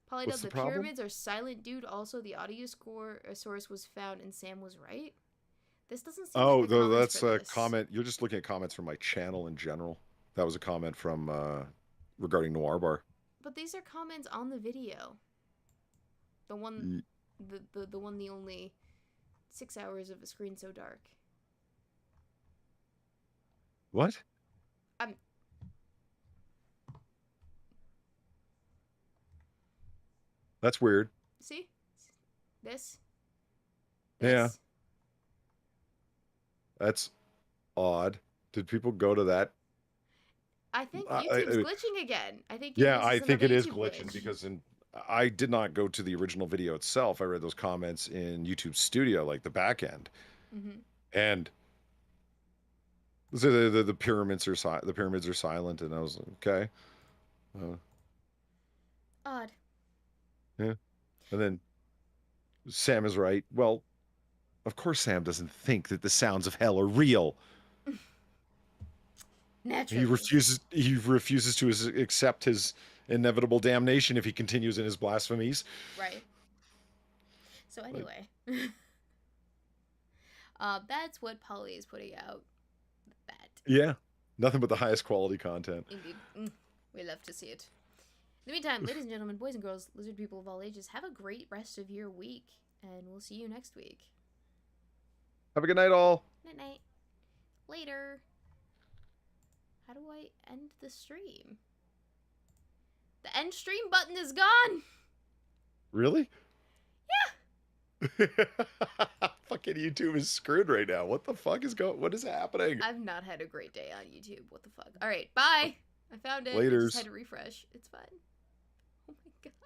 What's Polydub, the the problem? pyramids are silent, dude. Also, the audio source was found and Sam was right. This doesn't seem Oh, like the comments that's for a this. comment. You're just looking at comments from my channel in general. That was a comment from regarding Noir Bar. But these are comments on the video. The one, the one, the only 6 hours of a screen so dark. What? That's weird. See? This? Yeah. That's odd. Did people go to that? I think YouTube's glitching again. I think yeah, I think it is YouTube glitching glitch. because I did not go to the original video itself. I read those comments in YouTube Studio, like the back end, and so the pyramids are silent, and I was like, okay, odd. Yeah, and then Sam is right. Well, of course Sam doesn't think that the sounds of hell are real. Naturally. He refuses to accept his inevitable damnation if he continues in his blasphemies. Right. So anyway, that's what Polly is putting out. That. Yeah, nothing but the highest quality content. Indeed. We love to see it. In the meantime, ladies and gentlemen, boys and girls, lizard people of all ages, have a great rest of your week, and we'll see you next week. Have a good night, all. Night-night. Later. How do I end the stream? The end stream button is gone! Really? Yeah. Fucking YouTube is screwed right now. What the fuck is what is happening? I've not had a great day on YouTube. What the fuck? Alright, bye! I found it. Laters. I just had to refresh. It's fine. Oh my god.